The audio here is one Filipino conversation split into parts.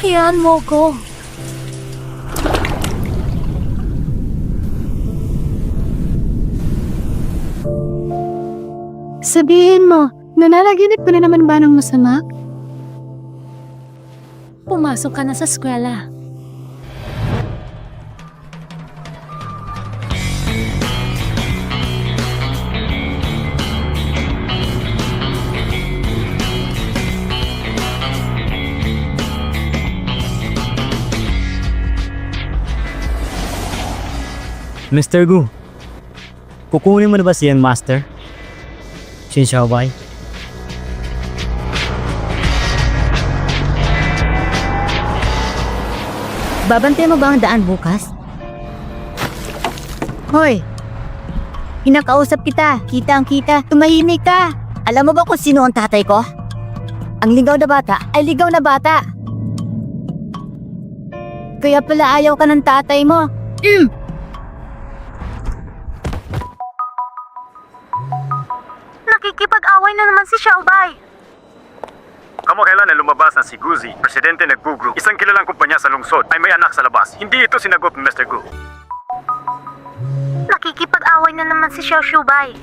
Hayaan mo ko. Sabihin mo, nananaginip ko na naman ba ng masama? Pumasok ka na sa eskwela. Mr. Gu, kukunin mo na ba si Young Master? Shin Xiaobai? Babantay mo ba ang daan bukas? Hoy! Pinakausap kita. Kita-kita. Tumahimik ka. Alam mo ba kung sino ang tatay ko? Ang ligaw na bata ay ligaw na bata. Kaya pala ayaw ka ng tatay mo. Nakikipag-away na naman si Xiaobai. Kamakailan ay lumabas na si Guzi, presidente ng Gu Group, isang kilalang kumpanya sa lungsod, ay may anak sa labas. Hindi ito sinagot ni Mr. Gu. Nakikipag-away na naman si Xiaobai.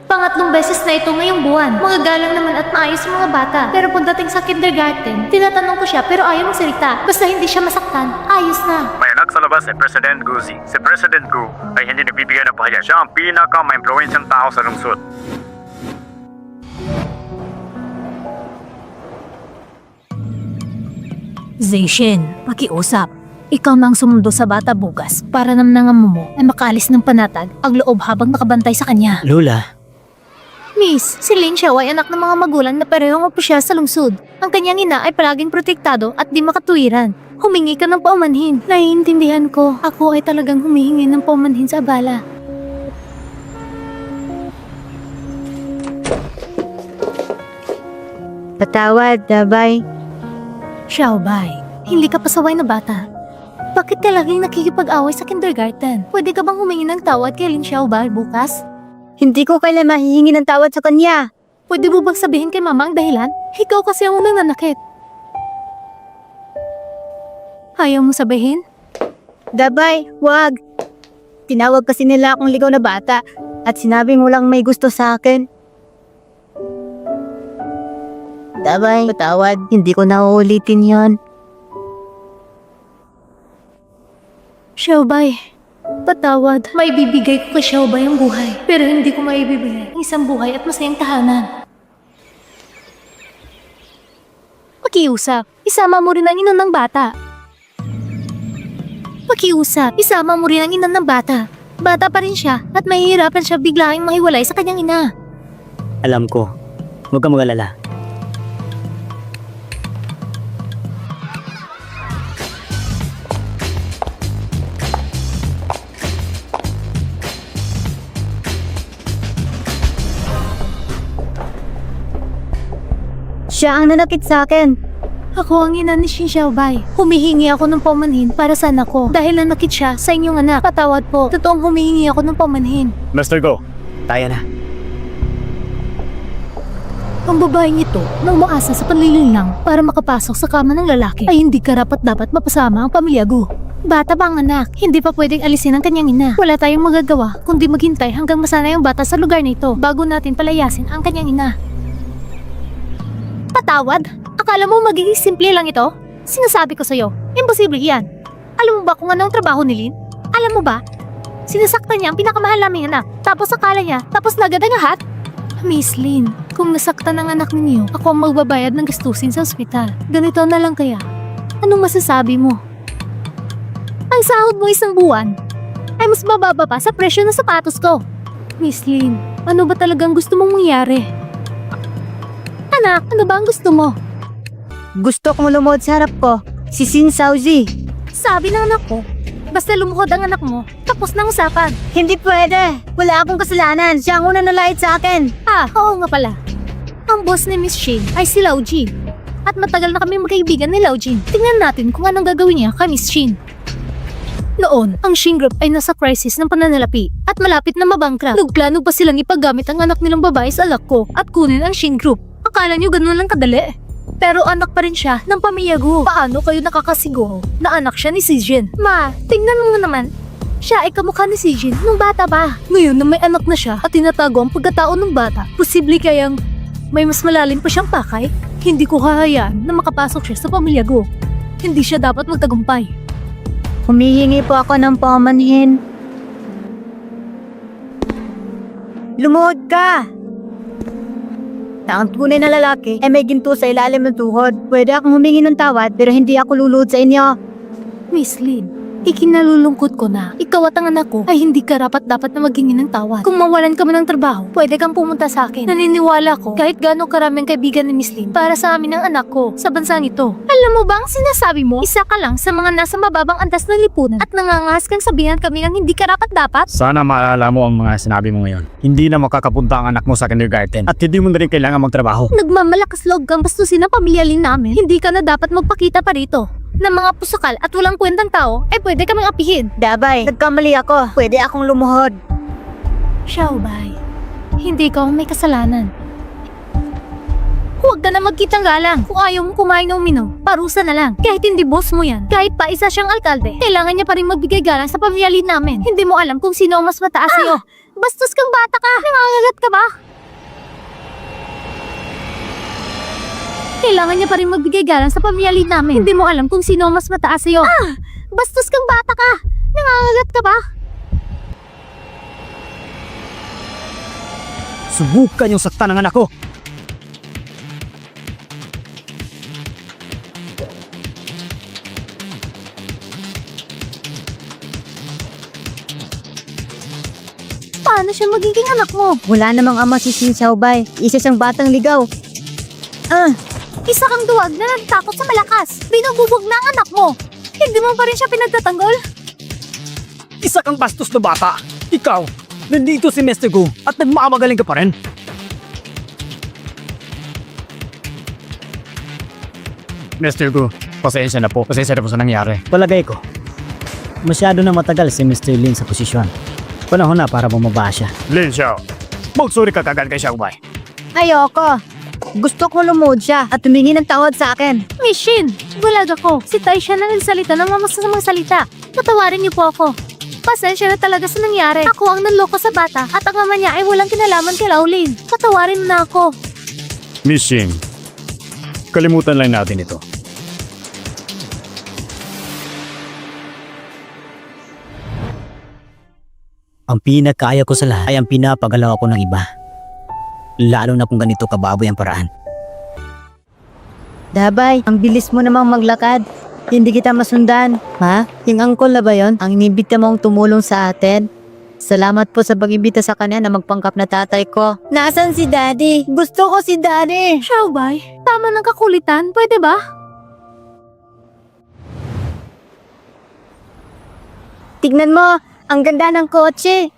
Pangatlong beses na ito ngayong buwan. Mga galang naman at maayos ang mga bata. Pero pagdating sa kindergarten, tinatanong ko siya pero ayaw magsalita. Basta hindi siya masaktan, ayos na. May anak sa labas ay President Guzi. Si President Gu ay hindi nagbibigay ng pahayag. Siya ang pinaka-ma-impluensyang tao sa lungsod. Zeishin, pakiusap. Ikaw na ang sumundo sa bata bukas para namnangam mo ay makaalis ng panatag ang loob habang nakabantay sa kanya. Lola, Miss, si Lin Xiao ay anak ng mga magulang na parehong opisyal sa lungsod. Ang kanyang ina ay palaging protektado at di makatuwiran. Humingi ka ng paumanhin. Naiintindihan ko. Ako ay talagang humihingi ng paumanhin sa abala. Patawad, Dabay. Xiaobai, hindi ka pasaway na bata. Bakit ka laging nakikipag-away sa kindergarten? Pwede ka bang humingi ng tawad kay Lin Xiaobai bukas? Hindi ko kailan mahihingi ng tawad sa kanya. Pwede mo bang sabihin kay mama ang dahilan? Ikaw kasi ang unang nanakit. Ayaw mo sabihin? Dabay, wag. Tinawag kasi nila akong ligaw na bata at sinabi mo lang may gusto sa akin. Dabay, patawad. Hindi ko na uulitin yon. Xiaobai, patawad. Maibibigay ko kay Xiaobai ang buhay. Pero hindi ko maibibigay ang isang buhay at masayang tahanan. Pakiusap, isama mo rin ang ina ng bata. Pakiusap, isama mo rin ang ina ng bata. Bata pa rin siya at mahihirapan siya biglaing mahiwalay sa kanyang ina. alam ko. Huwag ka mag-alala. Siya ang nanakit sa akin. Ako ang ina ni Shin Xiaobai. Humihingi ako ng pamanhin para sa anak ko dahil nanakit siya sa inyong anak. Patawad po. Totoong humihingi ako ng pamanhin. Mr. Go, Tayo na. Ang babaeng ito na umaasa sa panlilinlang para makapasok sa kama ng lalaki ay hindi karapat-dapat mapasama ang pamilya Gu. Bata pa ang anak, hindi pa pwedeng alisin ang kanyang ina. Wala tayong magagawa kundi maghintay hanggang masanay ang bata sa lugar na ito bago natin palayasin ang kanyang ina. Patawad? Akala mo magiging simple lang ito? Sinasabi ko sa'yo, imposible yan. Alam mo ba kung anong trabaho ni Lin? Alam mo ba? Sinasaktan niya ang pinakamahal naming anak. Tapos akala niya, tapos na agad ang lahat? Miss Lin, kung nasaktan ang anak ninyo, ako ang magbabayad ng gastusin sa ospital. Ganito na lang kaya. Anong masasabi mo? Ang sahod mo isang buwan ay mas mababa pa sa presyo ng sapatos ko. Miss Lin, ano ba talagang gusto mong mangyari? Anak, ano ba ang gusto mo? Gusto kong lumuhod sa harap ko. Si Sin Xiaozi. Sabi ng anak ko, basta lumuhod ang anak mo, tapos na ang usapan. Hindi pwede. Wala akong kasalanan. Siya ang unang nalait sa akin. Ah, oo nga pala. Ang boss ni Miss Shin ay si Lao Jin. At matagal na kami magkaibigan ni Lao Jin. Tingnan natin kung anong gagawin niya kay Miss Shin. Noon, ang Shin Group ay nasa crisis ng pananalapi at malapit na mabangkra. Nagplano pa silang ipagamit ang anak nilang babae sa alak ko at kunin ang Shin Group. Akala niyo ganun lang kadali? Pero anak pa rin siya ng pamilya Gu. Paano kayo nakakasiguro na anak siya ni si Jin? Ma, tingnan mo naman. Siya ay kamukha ni si Jin nung bata pa. Ngayon na may anak na siya at tinatago ang pagkatao ng bata, posible kayang may mas malalim pa siyang pakay? Hindi ko hahayaan na makapasok siya sa pamilya Gu. Hindi siya dapat magtagumpay. Humihingi po ako ng pamanhin. Lumuhod ka! Na ang tunay na lalaki ay may ginto sa ilalim ng tuhod. Pwede akong humingi ng tawad pero hindi ako luluhod sa inyo. Miss Lin, ikinalulungkot ko na ikaw at ang anak ko ay hindi karapat-dapat na maghingi ng tawad. Kung mawalan ka man ng trabaho, pwede kang pumunta sa akin. Naniniwala ko kahit gaano karaming kaibigan ni Miss Lin para sa amin ng anak ko sa bansang ito. Alam mo ba ang sinasabi mo? Isa ka lang sa mga nasa mababang antas ng lipunan at nangangas kang sabihan kami ng hindi karapat-dapat? Sana maalala mo ang mga sinabi mo ngayon. Hindi na makakapunta ang anak mo sa kindergarten at hindi mo na rin kailangan magtrabaho. Nagmamalakas loob kang bastusin ang pamilya Lin namin. Hindi ka na dapat magpakita pa rito ng mga pusakal at walang kwentang tao ay pwede kaming apihin. Dabay, nagkamali ako. Pwede akong lumuhod. Xiaobay, hindi ka ang may kasalanan. Huwag ka na magkitang galang. Kung ayaw mong kumain o uminom, parusa na lang. Kahit hindi boss mo yan, kahit pa isa siyang alkalde, kailangan niya pa rin magbigay galang sa pamilya Lin namin. Hindi mo alam kung sino ang mas mataas sa'yo. Bastos kang bata ka. Nangangagat ka ba? Kailangan niya pa rin magbigay galang sa pamilya Lin namin. Hindi mo alam kung sino ang mas mataas sa'yo. Bastos kang bata ka. Nangangagat ka ba? Subukan yung saktan ng anak ko. Paano siya magiging anak mo? Wala namang ama si Xin Xiaobay. Isa siyang batang ligaw. Isa kang duwag na nagtakot sa malakas. Binububog na ang anak mo. Hindi mo pa rin siya pinagtatanggol? Isa kang bastos na bata. Ikaw, nandito si Mr. Gu at nagmamagaling ka pa rin. Mr. Gu, pasensya na po. Pasensya na po sa nangyari. Palagay ko, masyado na matagal si Mr. Lin sa posisyon. Panahon na para bumaba siya. Lin Xiao, magsuri ka kagad kay Xiaobay. Ayoko. Gusto ko lumuhod siya at humingi ng tawad sa akin. Miss Shin, bulag ako. Si Tai siya na nagsalita ng mga masasamang salita. Patawarin niyo po ako. Pasensya na talaga sa nangyari. Ako ang nanloko sa bata at ang ama niya ay walang kinalaman kay Laulin. Patawarin mo na ako. Miss Shin, kalimutan lang natin ito. Ang pinakaya ko sa lahat ay ang pinapagalaw ako ng iba. Lalo na kung ganito kababoy ang paraan. Dabay, ang bilis mo namang maglakad. Hindi kita masundan. Ha? Yung uncle na ba yun? Ang inibita mong tumulong sa atin? Salamat po sa pag-imbita sa kanya na magpangkap na tatay ko. Nasaan si Daddy? Gusto ko si Daddy. Xiaobay, tama ng kakulitan. Pwede ba? Tignan mo, ang ganda ng kotse.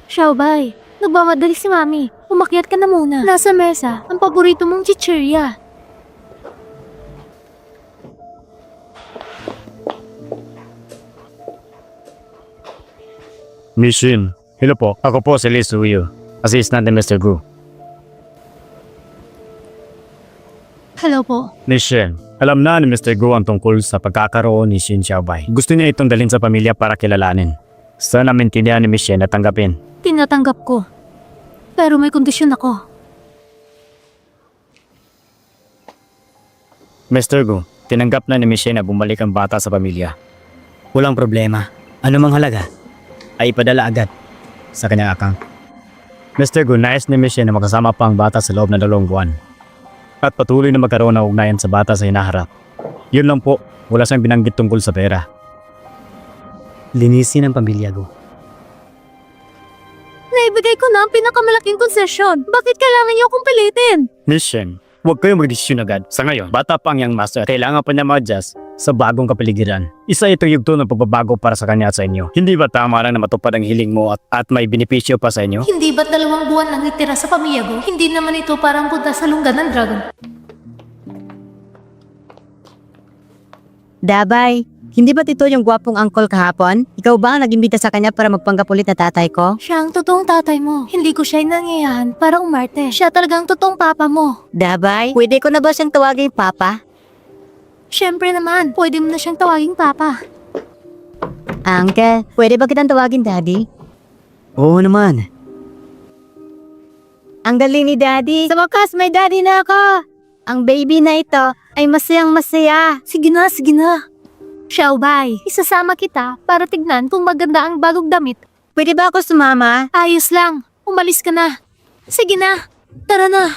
Xiaobay, nagmamadali si Mami. Umakyat ka na muna. Nasa mesa, ang paborito mong chichirya. Miss Shin, hello po. Ako po si Lee Suyo, assistant ni Mr. Gu. Hello po. Miss Shin, alam na ni Mr. Gu ang tungkol sa pagkakaroon ni Xin Xiaobay. Gusto niya itong dalhin sa pamilya para kilalanin. Sana maintindihan ni Miss Shin at tanggapin. Tinatanggap ko. Pero may kondisyon ako. Mr. Gu, tinanggap na ni Miss Shin na bumalik ang bata sa pamilya. Walang problema. Ano mang halaga, ay ipadala agad sa kanyang account. Mr. Gu, nais ni Miss Shin na makasama pa ang bata sa loob ng 2 buwan. At patuloy na magkaroon ng ugnayan sa bata sa hinaharap. Yun lang po, wala siyang binanggit tungkol sa pera. Linisin ang pamilya ko. Naibigay ko na ang pinakamalaking konsesyon. Bakit kailangan niyo akong pilitin? Miss Shin, huwag kayong magdesisyon agad. Sa ngayon, bata pa ang young master at kailangan pa niya ma-adjust sa bagong kapaligiran. Isa ito yugto ng pagbabago para sa kanya at sa inyo. Hindi ba tama lang na matupad ang hiling mo at may benepisyo pa sa inyo? Hindi ba't 2 buwan nang itira sa pamilya ko? Hindi naman ito parang punta sa lunggan ng dragon. Dabay, Hindi ba ito yung gwapong uncle kahapon? Ikaw ba ang nag-imbita sa kanya para magpanggap ulit na tatay ko? Siya ang totoong tatay mo. Hindi ko siya nangiyahan para umarte. Siya talagang totoong papa mo. Dabay, pwede ko na ba siyang tawagin papa? Siyempre naman, pwede mo na siyang tawaging papa. Uncle, pwede ba kitang tawagin daddy? Oo naman. Ang galing ni daddy. Sa wakas, may daddy na ako. Ang baby na ito ay masayang masaya. Sige na, sige na. Xiaobay, isasama kita para tignan kung maganda ang bagong damit. Pwede ba ako sumama? Ayos lang, umalis ka na. Sige na, tara na.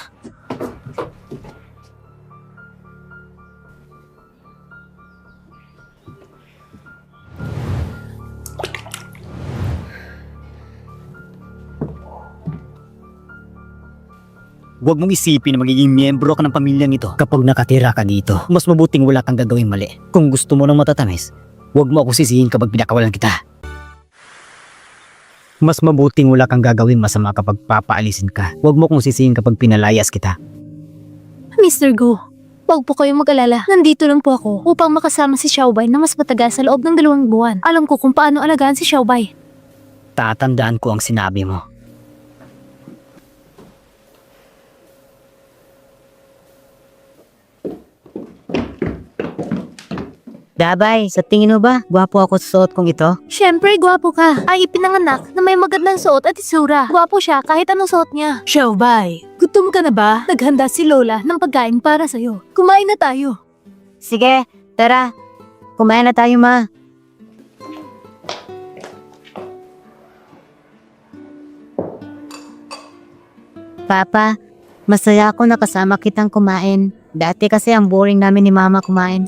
Huwag mong isipin na magiging miyembro ka ng pamilyang ito kapag nakatira ka dito. Mas mabuting wala kang gagawing mali. Kung gusto mo ng matatamis, huwag mo ako sisihin kapag pinakawalan kita. Mas mabuting wala kang gagawing masama kapag papaalisin ka. Huwag mo kong sisihin kapag pinalayas kita. Mr. Go, huwag po kayong mag-alala. Nandito lang po ako upang makasama si Xiaobay na mas matagal sa loob ng 2 buwan. Alam ko kung paano alagaan si Xiaobay. Tatandaan ko ang sinabi mo. Dabay, sa tingin mo ba, gwapo ako sa suot kong ito? Siyempre, gwapo ka. Ay ipinanganak na may magandang suot at itsura. Gwapo siya kahit anong suot niya. Xiaobay, gutom ka na ba? Naghanda si Lola ng pagkain para sa'yo. Kumain na tayo. Sige, tara. Kumain na tayo, ma. Papa, masaya ako nakasama kitang kumain. Dati kasi ang boring namin ni Mama kumain.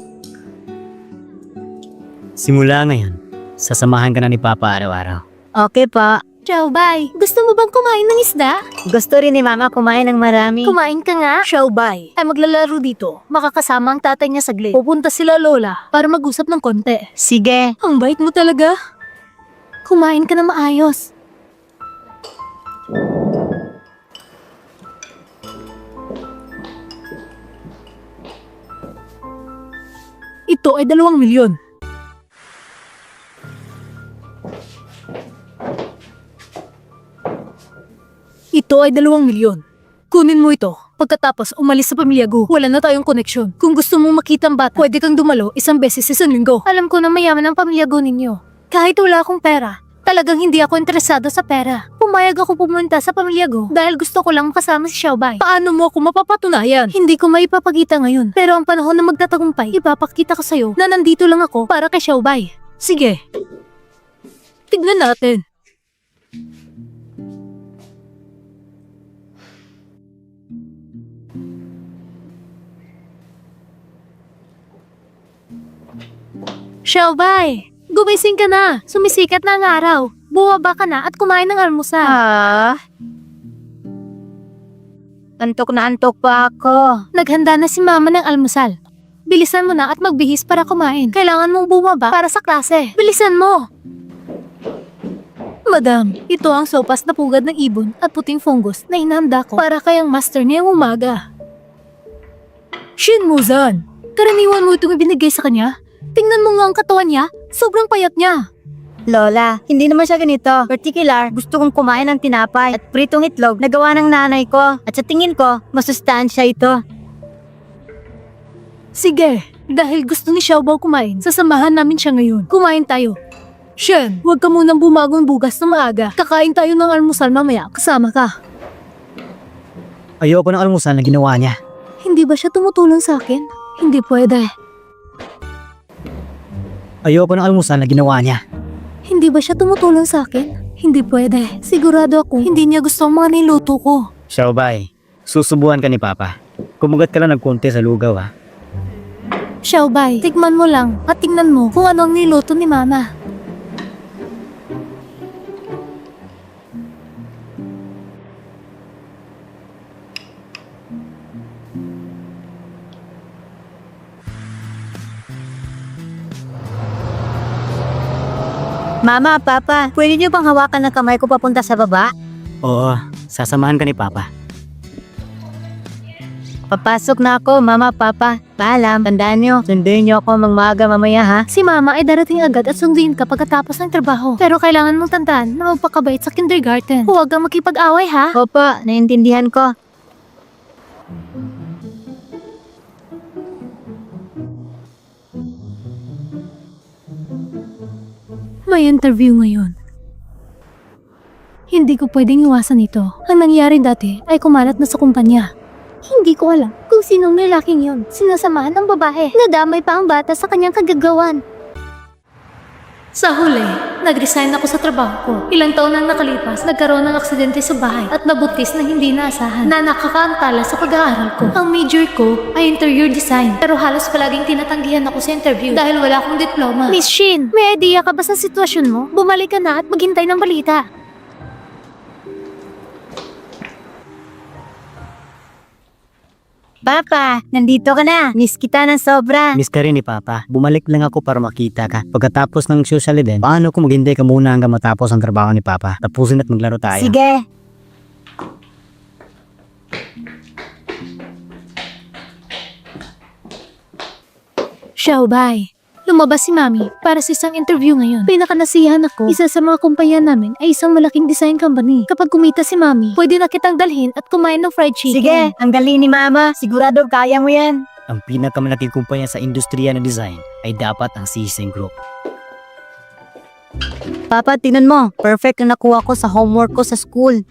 Simula ngayon, sasamahan ka na ni Papa araw-araw. Okay pa. Xiaobay, gusto mo bang kumain ng isda? Gusto rin ni Mama kumain ng marami. Kumain ka nga. Xiaobay, ay maglalaro dito. Makakasama ang tatay niya saglit. Pupunta sila Lola para mag-usap ng konti. Sige. Ang bait mo talaga. Kumain ka na maayos. Ito ay 2 milyon. Ito ay 2 milyon. Kunin mo ito. Pagkatapos umalis sa pamilya Gu, wala na tayong koneksyon. Kung gusto mong makita ang bata, pwede kang dumalo 1 beses sa linggo. Alam ko na mayaman ang pamilya Gu ninyo. Kahit wala akong pera, talagang hindi ako interesado sa pera. Pumayag ako pumunta sa pamilya Gu dahil gusto ko lang makasama si Xiaobay. Paano mo ako mapapatunayan? Hindi ko maipapakita ngayon. Pero ang panahon na magtatagumpay, ipapakita ko sa'yo na nandito lang ako para kay Xiaobay. Sige. Tignan natin. Xiaobay, gumising ka na. Sumisikat na ang araw. Buwaba ka na at kumain ng almusal. Antok na antok pa ako. Naghanda na si Mama ng almusal. Bilisan mo na at magbihis para kumain. Kailangan mong bumaba para sa klase. Bilisan mo! Madam, ito ang sopas na pugad ng ibon at puting fungus na inahanda ko para kayang master ngayong umaga. Shin Muzan, karaniwan mo itong ibinigay sa kanya? Tingnan mo nga ang katawan niya, sobrang payat niya. Lola, hindi naman siya ganito. Particular, gusto kong kumain ng tinapay at pritong itlog na gawa ng nanay ko. At sa tingin ko, masustansya ito. Sige, dahil gusto ni Xiaobao kumain, sasamahan namin siya ngayon. Kumain tayo. Shen, huwag ka munang bumagong bugas na maaga. Kakain tayo ng almusal mamaya, kasama ka. Ayoko ng almusal na ginawa niya. Hindi ba siya tumutulong sa akin? Hindi pwede. Ayoko ng almusal na ginawa niya. Hindi ba siya tumutulong sa akin? Hindi pwede. Sigurado ako, hindi niya gusto ang mga niluto ko. Xiaobay, susubuhan ka ni Papa. Kumugat ka lang ng konti sa lugaw ha. Xiaobay, tikman mo lang at tingnan mo kung ano ang niluto ni Mama. Mama, Papa, pwede niyo bang hawakan ng kamay ko papunta sa baba? Oo, sasamahan ka ni Papa. Papasok na ako, Mama, Papa. Paalam, tandaan nyo. Sunduin nyo ako magmaaga mamaya ha. Si Mama ay darating agad at sunduin ka pagkatapos ng trabaho. Pero kailangan mong tandaan na magpakabait sa kindergarten. Huwag kang makipag-away ha. Opo, naiintindihan ko. May interview ngayon. Hindi ko pwedeng iwasan ito. Ang nangyari dati ay kumalat na sa kumpanya. Hindi ko alam kung sinong lalaking yon. Sinasamahan ng babae. Nadamay pa ang bata sa kanyang kagagawan. Sa huli, nag-resign ako sa trabaho ko. Ilang taon nang nakalipas, nagkaroon ng aksidente sa bahay at nabuntis na hindi naasahan na nakakaantala sa pag-aaral ko. Ang major ko ay interior design, pero halos palaging tinatanggihan ako sa interview dahil wala akong diploma. Miss Shin, may idea ka ba sa sitwasyon mo? Bumalik ka na at maghintay ng balita. Papa, nandito ka na. Miss kita ng sobra. Miss ka rin ni Papa. Bumalik lang ako para makita ka. Pagkatapos ng social event, paano kung maghintay ka muna hanggang matapos ang trabaho ni Papa? Tapusin at maglaro tayo. Sige. Xiaobay, lumabas si Mami para sa isang interview ngayon. Pinakanasihan ako, isa sa mga kumpanya namin ay isang malaking design company. Kapag kumita si Mami, pwede na kitang dalhin at kumain ng fried chicken. Sige, ang galing ni Mama. Sigurado kaya mo yan. Ang pinakamalaking kumpanya sa industriya ng design ay dapat ang Sising Group. Papa, tinan mo. Perfect na nakuha ko sa homework ko sa school.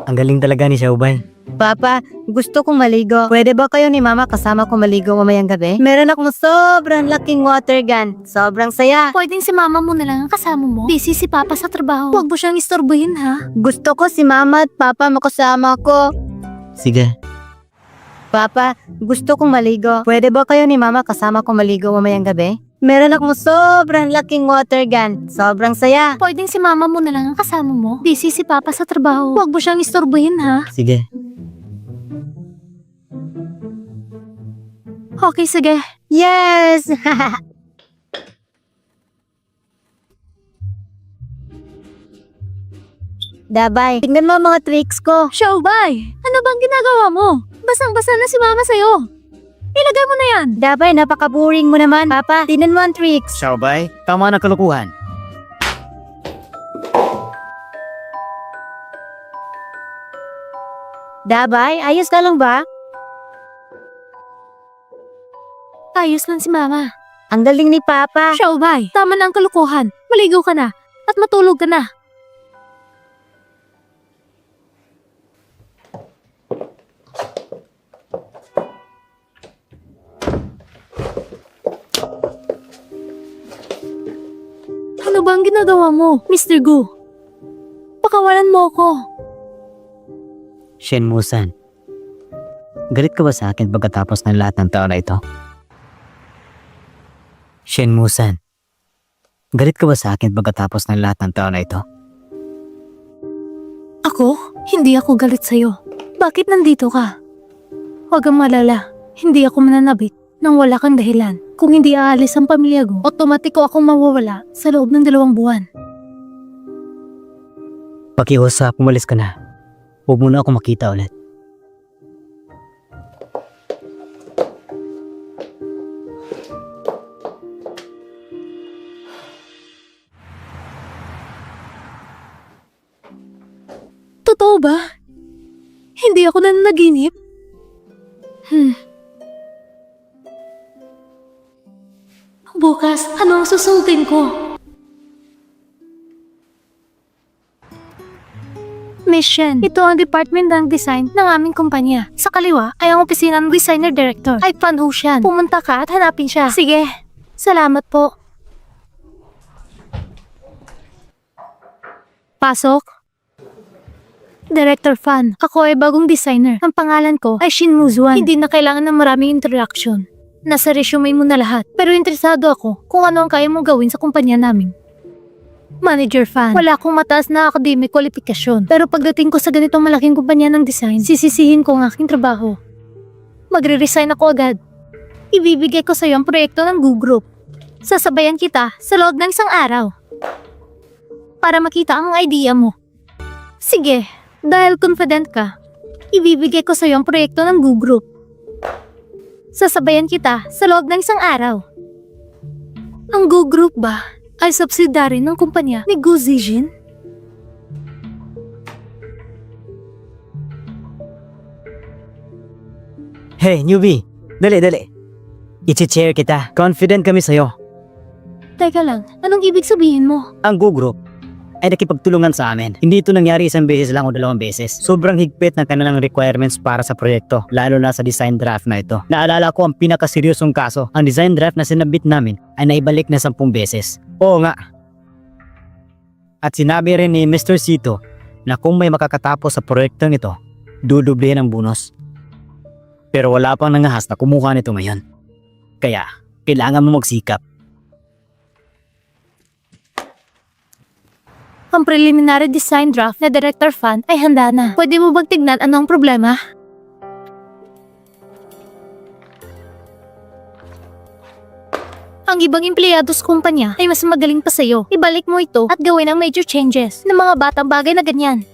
Ang galing talaga ni Xiaobay. Papa, gusto kong maligo. Pwede ba kayo ni Mama kasama ko maligo mamayang gabi? Meron akong sobrang laking water gun. Sobrang saya. Pwedeng si Mama mo na lang ang kasama mo. Busy si Papa sa trabaho. Huwag mo siyang istorbohin ha. Gusto ko si Mama at Papa makasama ko. Sige. Papa, gusto kong maligo. Pwede ba kayo ni Mama kasama ko maligo mamayang gabi? Meron akong sobrang laking water gun. Sobrang saya. Pwedeng si Mama mo na lang ang kasama mo. Busy si Papa sa trabaho. Huwag mo siyang istorbohin ha. Sige. Okay, sige. Yes! Dabay, tingnan mo ang mga tricks ko. Xiaobay, ano bang ginagawa mo? Basang-basa na si Mama sa'yo. Ilagay mo na yan. Dabay, napaka-boring mo naman. Papa, tingnan mo ang tricks. Xiaobay, tama na kalukuhan. Dabay, ayos ka lang ba? Ayos lang si Mama. Ang galing ni Papa. Xiaobay, tama na ang kalukuhan. Maligo ka na at matulog ka na. Ano ba ang ginagawa mo, Mr. Gu? Pakawalan mo ako. Shen Musan. Galit ka ba sa akin pagkatapos ng lahat ng taon na ito? Shen Musan. Galit ka ba sa akin pagkatapos ng lahat ng taon na ito? Ako? Hindi ako galit sa'yo. Bakit nandito ka? Huwag kang malala. Hindi ako mananabit nang wala kang dahilan. Kung hindi aalis ang pamilya ko, otomatiko akong mawawala sa loob ng 2 buwan. Pakiusap, umalis ka na. Huwag mo na ako makita ulit. Totoo ba? Hindi ako nananaginip? Bukas, ano ang susuotin ko? Miss Shen, ito ang department ng design ng aming kumpanya. Sa kaliwa ay ang opisina ng designer director. Ay Fan Hu Shan. Pumunta ka at hanapin siya. Sige, salamat po. Pasok. Director Fan, ako ay bagong designer. Ang pangalan ko ay Shin Muzuan. Hindi na kailangan ng maraming introduction. Nasa resume mo na lahat. Pero interesado ako kung ano ang kaya mong gawin sa kumpanya namin. Manager Fan, wala akong mataas na academic kwalifikasyon. Pero pagdating ko sa ganitong malaking kumpanya ng design, sisisihin ko ang aking trabaho. Magre-resign ako agad. Ibibigay ko sa iyo ang proyekto ng Gu Group. Sasabayan kita sa loob ng 1 araw. Para makita ang idea mo. Sige, dahil confident ka, ibibigay ko sa'yo ang proyekto ng Goo Group. Sasabayan kita sa loob ng isang araw. Ang Goo Group ba ay subsidiary ng kumpanya ni Goo Zijin? Hey, newbie! Dali. I-chair kita. Confident kami sa'yo. Teka lang, anong ibig sabihin mo? Ang Goo Group ay nakipagtulungan sa amin. Hindi ito nangyari isang beses lang o 2 beses. Sobrang higpit ng kanilang requirements para sa proyekto, lalo na sa design draft na ito. Naalala ko ang pinakaseryosong kaso. Ang design draft na sinabit namin ay naibalik na 10 beses. Oo nga. At sinabi rin ni Mr. Sito na kung may makakatapos sa proyektong ito, dudublihin ang bonus. Pero wala pang nangahas na kumuha nito ngayon. Kaya, kailangan mo magsikap. Ang preliminary design draft na Director Fan ay handa na. Pwede mo bang tignan ano ang problema? Ang ibang empleyado sa kumpanya ay mas magaling pa sa'yo. Ibalik mo ito at gawin ang major changes ng mga batang bagay na ganyan.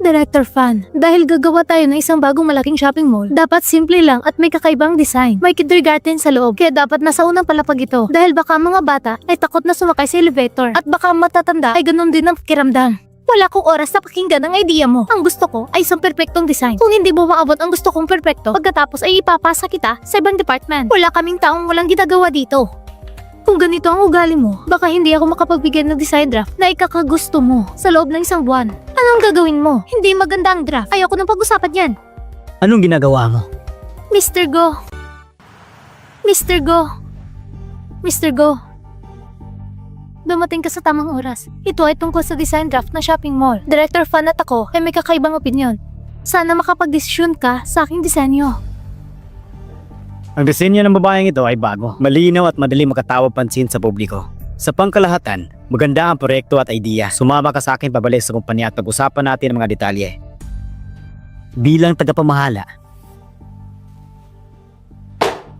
Director Fan, dahil gagawa tayo ng isang bagong malaking shopping mall, dapat simple lang at may kakaibang design. May kindergarten sa loob, kaya dapat nasa unang palapag ito. Dahil baka mga bata ay takot na sumakay sa elevator at baka matatanda ay ganun din ang pakiramdam. Wala akong oras na pakinggan ang idea mo. Ang gusto ko ay isang perpektong design. Kung hindi mo maabot ang gusto kong perpekto, pagkatapos ay ipapasa kita sa ibang department. Wala kaming taong walang ginagawa dito. Kung ganito ang ugali mo, baka hindi ako makapagbigay ng design draft na ikakagusto mo sa loob ng 1 buwan. Anong gagawin mo? Hindi maganda ang draft. Ayoko nang pag-usapan yan. Anong ginagawa mo? Mr. Go. Mr. Go. Mr. Go. Dumating ka sa tamang oras. Ito ay tungkol sa design draft ng shopping mall. Director Fan at ako ay may kakaibang opinyon. Sana makapag-desisyon ka sa aking disenyo. Ang disenyo ng babaeng ito ay bago, malinaw at madali makatawag pansin sa publiko. Sa pangkalahatan, maganda ang proyekto at idea. Sumama ka sa akin pabalik sa kumpanya at pag-usapan natin ang mga detalye. Bilang tagapamahala,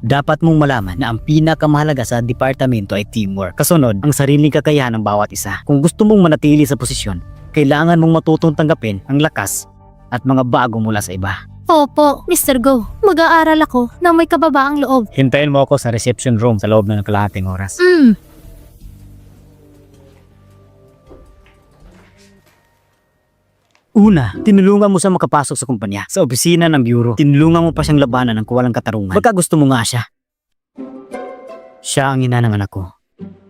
dapat mong malaman na ang pinakamahalaga sa departamento ay teamwork. Kasunod, ang sariling kakayahan ng bawat isa. Kung gusto mong manatili sa posisyon, kailangan mong matutong tanggapin ang lakas at mga bago mula sa iba. Opo, Mr. Go. Mag-aaral ako na may kababaang loob. Hintayin mo ako sa reception room sa loob ng kalahating oras. Una, tinulungan mo siya makapasok sa kumpanya, sa opisina ng bureau. Tinulungan mo pa siyang labanan ng kawalang katarungan. Baka gusto mo nga siya. Siya ang ina ng anak ko.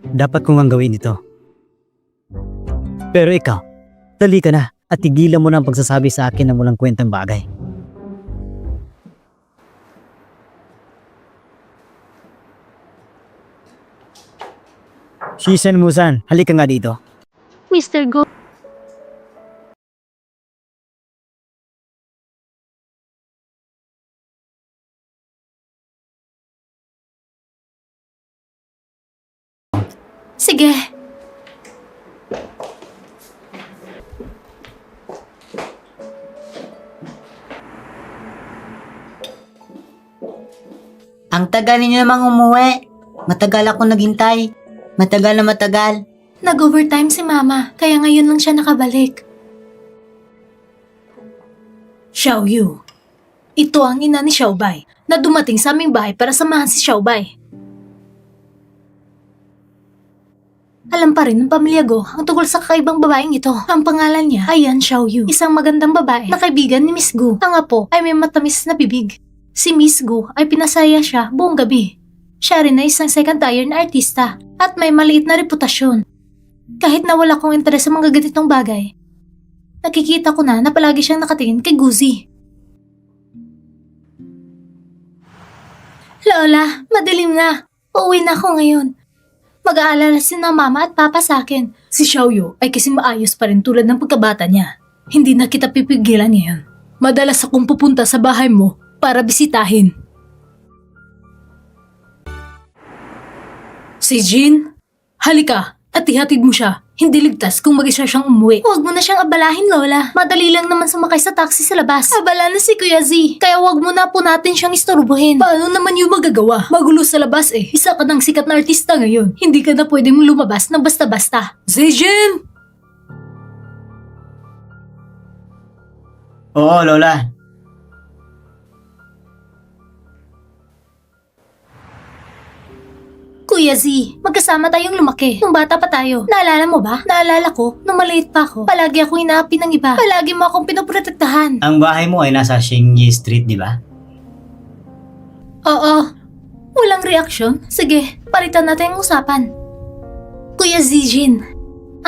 Dapat kong ang gawin ito. Pero ikaw, dali ka na at tigilan mo na ang pagsasabi sa akin ng walang kwentang bagay. Shizen Musan, halika nga dito. Mr. Go. Sige. Ang tagal ninyo namang umuwi. Matagal ako naghintay. Matagal na matagal. Nag-overtime si Mama, kaya ngayon lang siya nakabalik. Xiaoyu, ito ang ina ni Xiaobai na dumating sa aming bahay para samahan si Xiaobai. Alam pa rin ng pamilya Go ang tungkol sa kakaibang babaeng ito. Ang pangalan niya ay Yan Xiaoyu, isang magandang babae na kaibigan ni Miss Gu. Ang apo ay may matamis na bibig. Si Miss Gu ay pinasaya siya buong gabi. Siya rin ay isang second-tier na artista at may maliit na reputasyon. Kahit na wala kong interes sa mga ganitong bagay, nakikita ko na palagi siyang nakatingin kay Guzi. Lola, madilim na. Uuwi na ako ngayon. Mag-aalala si na Mama at Papa sa akin. Si Xiaoyu ay kasi maayos pa rin tulad ng pagkabata niya. Hindi na kita pipigilan ngayon. Madalas akong pupunta sa bahay mo para bisitahin. Si Jin, halika at ihatid mo siya. Hindi ligtas kung mag-isa siyang umuwi. Huwag mo na siyang abalahin, Lola. Madali lang naman sumakay sa taxi sa labas. Abala na si Kuya Z, kaya huwag mo na po natin siyang istorbohin. Paano naman yung magagawa? Magulo sa labas eh. Isa ka ng sikat na artista ngayon. Hindi ka na pwedeng lumabas ng basta-basta. Zijin! Oo, Lola. Kuya Z, magkasama tayong lumaki. Nung bata pa tayo. Naalala mo ba? Naalala ko, nung maliit pa ako, palagi akong inaapi ng iba. Palagi mo akong pinoprotektahan. Ang bahay mo ay nasa Xingyi Street, di ba? Oo. Walang reaksyon? Sige, palitan natin ang usapan. Kuya Zijin,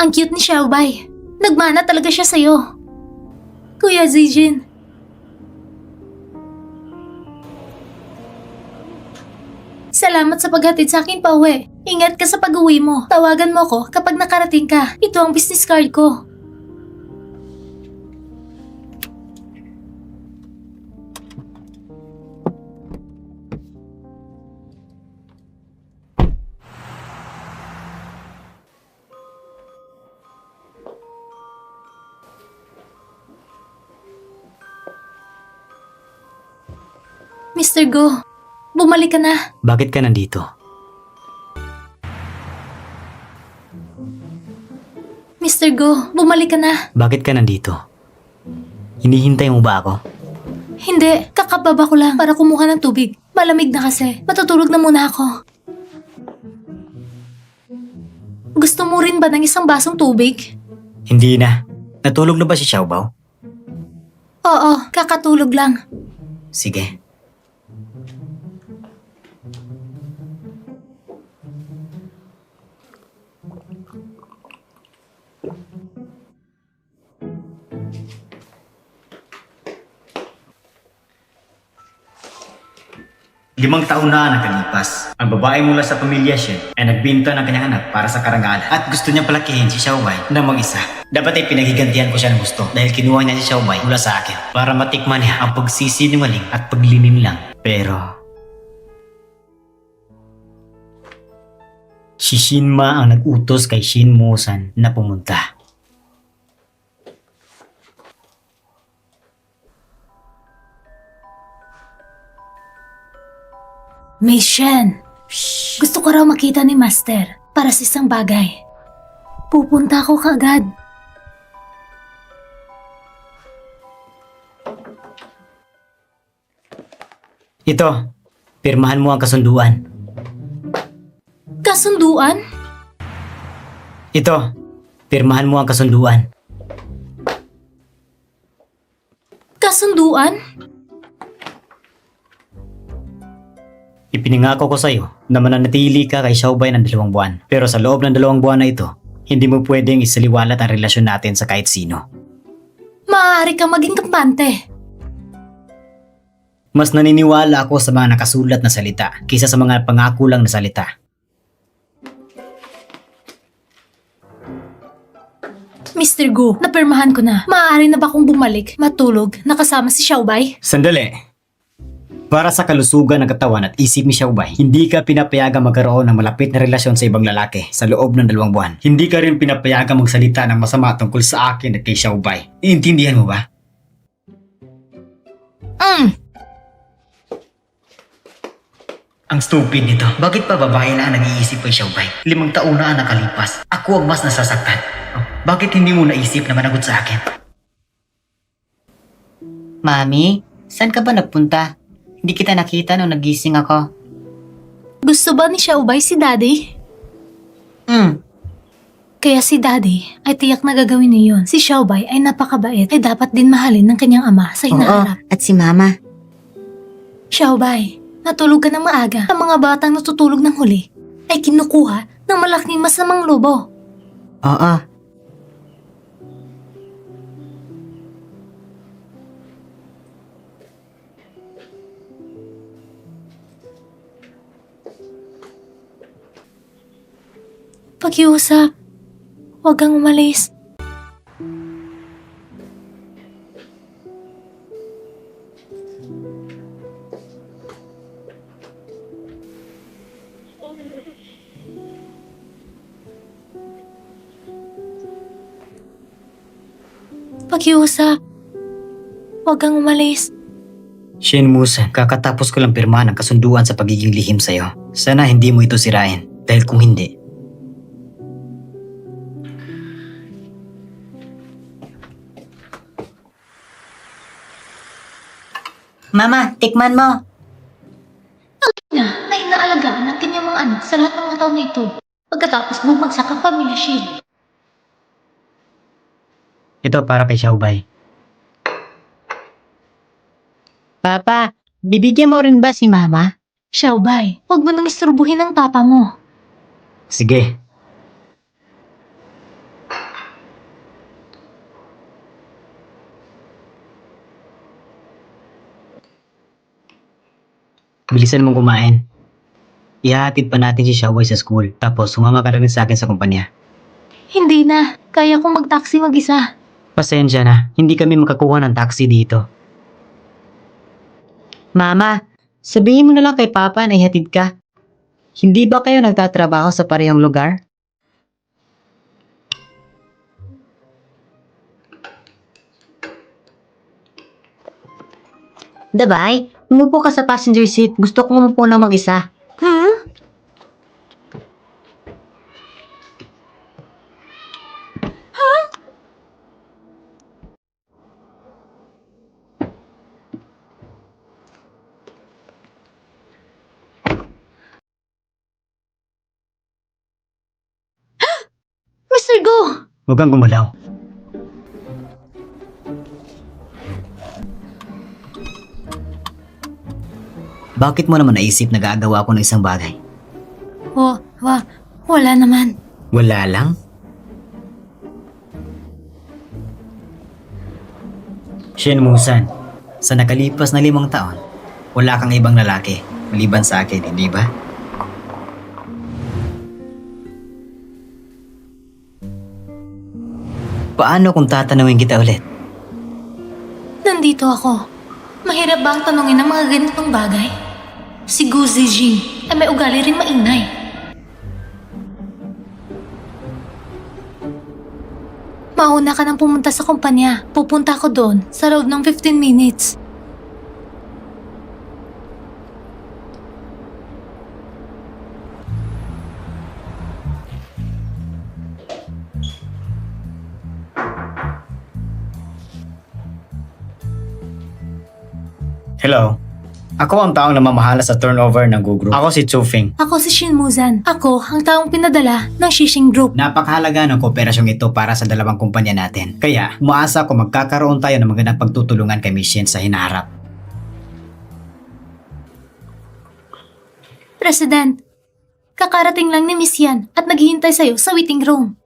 ang cute ni Xiaobai. Nagmana talaga siya sa'yo. Kuya Zijin. Salamat sa paghatid sa akin pa uwi. Ingat ka sa pag-uwi mo. Tawagan mo ko kapag nakarating ka. Ito ang business card ko. Mr. Go, bumalik ka na. Bakit ka nandito? Mr. Go, bumalik ka na. Bakit ka nandito? Hinihintay mo ba ako? Hindi, kakababa ko lang para kumuha ng tubig. Malamig na kasi. Matutulog na muna ako. Gusto mo rin ba ng isang basong tubig? Hindi na. Natulog na ba si Xiaobao? Oo, kakatulog lang. Sige. Limang taon na nakalipas. Ang babae mula sa pamilya Shen ay nagbinta ng kanyang anak para sa karangalan at gusto niya palakihin si Xiaobai na mag-isa. Dapat ay pinagigantihan ko siya ng gusto dahil kinuha niya si Xiaobai mula sa akin para matikman niya ang pagsisinungaling at paglilinlang. Pero si Shinma ang nag-utos kay Shin Musan na pumunta. May Shen. Gusto ko raw makita ni Master para sa isang bagay. Pupunta ako kaagad. Ito, pirmahan mo ang kasunduan. Kasunduan? Ito, pirmahan mo ang kasunduan. Kasunduan? Ipinangako ko sa'yo na mananatili ka kay Xiaobai ng 2 buwan. Pero sa loob ng 2 buwan na ito, hindi mo pwedeng isaliwalat ang relasyon natin sa kahit sino. Maaari kang maging kampante. Mas naniniwala ako sa mga nakasulat na salita kaysa sa mga pangako lang na salita. Mr. Gu, napirmahan ko na. Maaari na ba akong bumalik, matulog, nakasama si Xiaobai? Sandali! Para sa kalusugan ng katawan at isip ni Xiaobai, hindi ka pinapayagang magkaroon ng malapit na relasyon sa ibang lalaki sa loob ng 2 buwan. Hindi ka rin pinapayagang magsalita ng masama tungkol sa akin at kay Xiaobai. Iintindihan mo ba? Ang stupid nito. Bakit pa babae na ang nag-iisip kay Xiaobai? 5 taon na ang nakalipas. Ako ang mas nasasaktan. Bakit hindi mo naisip na managot sa akin? Mami, saan ka ba nagpunta? Hindi kita nakita nung nagising ako. Gusto ba ni Xiaobai si Daddy? Kaya si Daddy ay tiyak na gagawin niya yun. Si Xiaobai ay napakabait ay dapat din mahalin ng kanyang ama sa hinaharap. at si Mama. Xiaobai, natulog ka ng maaga. Ang mga batang natutulog ng huli ay kinukuha ng malaking masamang lobo. Oo. Pakiusap, huwag kang umalis. Pakiusap, huwag kang umalis. Shin Musan, kakatapos ko lang pirmahan ang kasunduan sa pagiging lihim sa'yo. Sana hindi mo ito sirain. Dahil kung hindi, Mama, tikman mo. Na ay inaalagaan ng kanyang mga anak sa lahat ng mga taon na ito. Pagkatapos bumagsak ang pamilya Shin. Ito para kay Xiaobay. Papa, bibigyan mo rin ba si Mama? Xiaobay, huwag mo nang isturbuhin ang papa mo. Sige. Bilisan mong kumain. Ihahatid pa natin si Xiaowei sa school. Tapos sumama ka rin sa akin sa kumpanya. Hindi na. Kaya kong mag-taxi mag-isa. Pasensya na, hindi kami makakuha ng taxi dito. Mama, sabihin mo na lang kay Papa na ihatid ka. Hindi ba kayo nagtatrabaho sa parehong lugar? Dabay, umupo ka sa passenger seat. Gusto kong umupo na mag-isa. Mr. Go! Huwag kang gumalaw. Bakit mo naman naisip na gagawa ko ng isang bagay? Wala naman. Wala lang? Shin Musan, sa nakalipas na 5 taon, wala kang ibang lalaki maliban sa akin, hindi ba? Paano kung tatanungin kita ulit? Nandito ako. Mahirap ba ang tanungin ng mga ganitong bagay? Si Gu Zijing ay may ugali rin maingay. Mauna ka nang pumunta sa kumpanya. Pupunta ako doon sa loob ng 15 minutes. Hello. Ako ang taong namamahala sa turnover ng Gu Group. Ako si Chu Fing. Ako si Shin Muzan. Ako ang taong pinadala ng Shishing Group. Napakahalaga ng kooperasyong ito para sa dalawang kumpanya natin. Kaya, umaasa ko magkakaroon tayo ng magandang pagtutulungan kay Miss Shin sa hinaharap. President, kakarating lang ni Miss Yan at naghihintay sa'yo sa waiting room.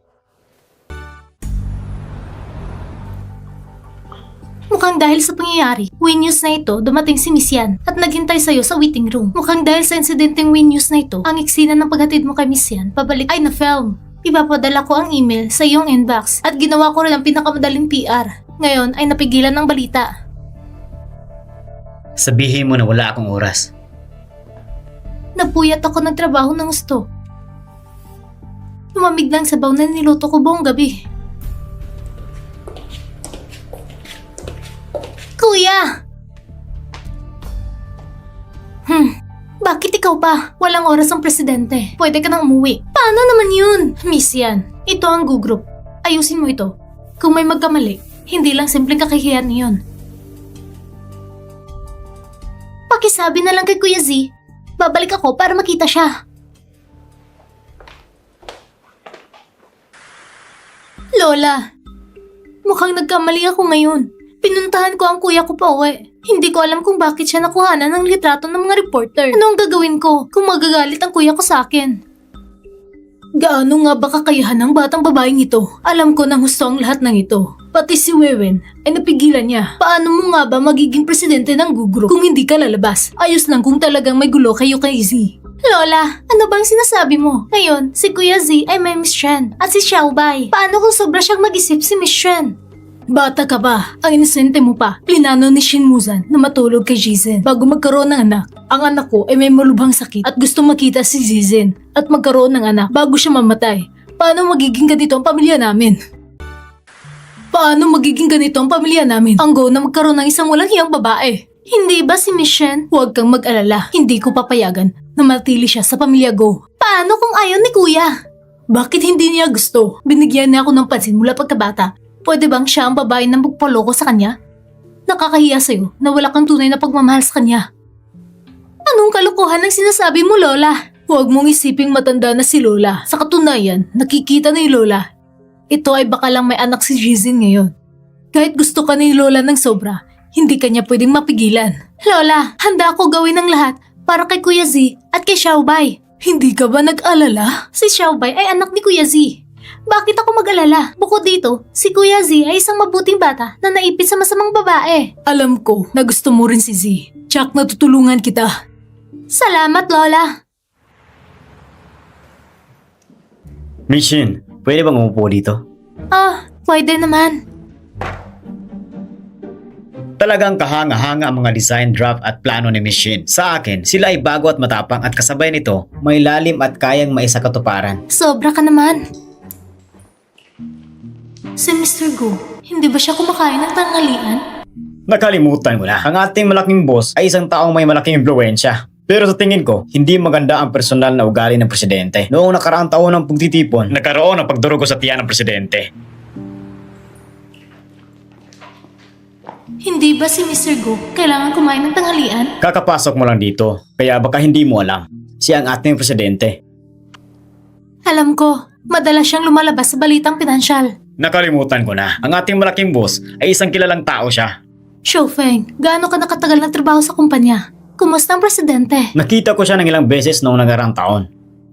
Mukhang dahil sa pangyayari, Win-News na ito, dumating si Miss Yan at naghintay sa'yo sa waiting room. Mukhang dahil sa insidenteng Win-News na ito, ang eksena ng paghatid mo kay Miss Yan pabalik ay na-film. Ipapadala ko ang email sa iyong inbox at ginawa ko rin ang pinakamadaling PR. Ngayon ay napigilan ng balita. Sabihin mo na wala akong oras. Napuyat ako ng trabaho ng gusto. Lumamig lang sabaw na niluto ko buong gabi. Kuya! Bakit ikaw pa? Walang oras ang presidente. Pwede ka nang umuwi. Paano naman yun? Miss Yan, ito ang Gu Group. Ayusin mo ito. Kung may magkamali, hindi lang simpleng kakahiyan yun. Pakisabi na lang kay Kuya Z. Babalik ako para makita siya. Lola, mukhang nagkamali ako ngayon. Pinuntahan ko ang kuya ko pa uwi. Hindi ko alam kung bakit siya nakuhanan ng litrato ng mga reporter. Ano ang gagawin ko kung magagalit ang kuya ko sa akin? Gaano nga ba kakayahan ng batang babaeng ito? Alam ko nang gusto ang lahat ng ito. Pati si Wewen ay napigilan niya. Paano mo nga ba magiging presidente ng Gu Group kung hindi ka lalabas? Ayos lang kung talagang may gulo kayo kay Z. Lola, ano bang sinasabi mo? Ngayon, si Kuya Z ay may Miss Shen at si Xiaobay. Paano kung sobra siyang mag-isip si Miss Shen? Bata ka ba? Ang inosente mo pa. Plinano ni Shin Muzan na matulog kay Jizen bago magkaroon ng anak. Ang anak ko ay may malubhang sakit at gusto makita si Jizen at magkaroon ng anak bago siya mamatay. Paano magiging ganito ang pamilya namin? Paano magiging ganito ang pamilya namin? Ang go na magkaroon ng isang walang hiyang babae. Hindi ba si Miss Shen? Huwag kang mag-alala. Hindi ko papayagan na matili siya sa pamilya Go. Paano kung ayaw ni Kuya? Bakit hindi niya gusto? Binigyan niya ako ng pansin mula pagkabata. Pwede bang siya ang babae na magpaloko sa kanya? Nakakahiya sa'yo na wala kang tunay na pagmamahal sa kanya. Anong kalokohan ang sinasabi mo, Lola? Huwag mong isiping matanda na si Lola. Sa katunayan, nakikita ni Lola. Ito ay baka lang may anak si Jizin ngayon. Kahit gusto ka ni Lola ng sobra, hindi kanya pwedeng mapigilan. Lola, handa ako gawin ang lahat para kay Kuya Z at kay Xiaobay. Hindi ka ba nag-alala? Si Xiaobay ay anak ni Kuya Z. Bakit ako mag-alala? Bukod dito, si Kuya Z ay isang mabuting bata na naipit sa masamang babae. Alam ko na gusto mo rin si Z. Tsak, natutulungan kita. Salamat, Lola. Mishin, pwede bang umupo dito? Pwede naman. Talagang kahanga-hanga ang mga design, draft at plano ni Mishin. Sa akin, sila ay bago at matapang at kasabay nito, may lalim at kayang maisakatuparan. Sobra ka naman. Si Mr. Go, hindi ba siya kumakain ng tanghalian? Nakalimutan ko na, ang ating malaking boss ay isang taong may malaking impluensya. Pero sa tingin ko, hindi maganda ang personal na ugali ng presidente. Noong nakaraang taon ng pagtitipon, nagkaroon ng pagdurugo sa tiyan ng presidente. Hindi ba si Mr. Go kailangan kumain ng tanghalian? Kakapasok mo lang dito, kaya baka hindi mo alam. Siya ang ating presidente. Alam ko, madalas siyang lumalabas sa balitang pinansyal. Nakalimutan ko na, ang ating malaking boss ay isang kilalang tao siya. Shofeng, gaano ka nakatagal nagtrabaho sa kumpanya? Kumusta ang presidente? Nakita ko siya ng ilang beses noong nagarang taon.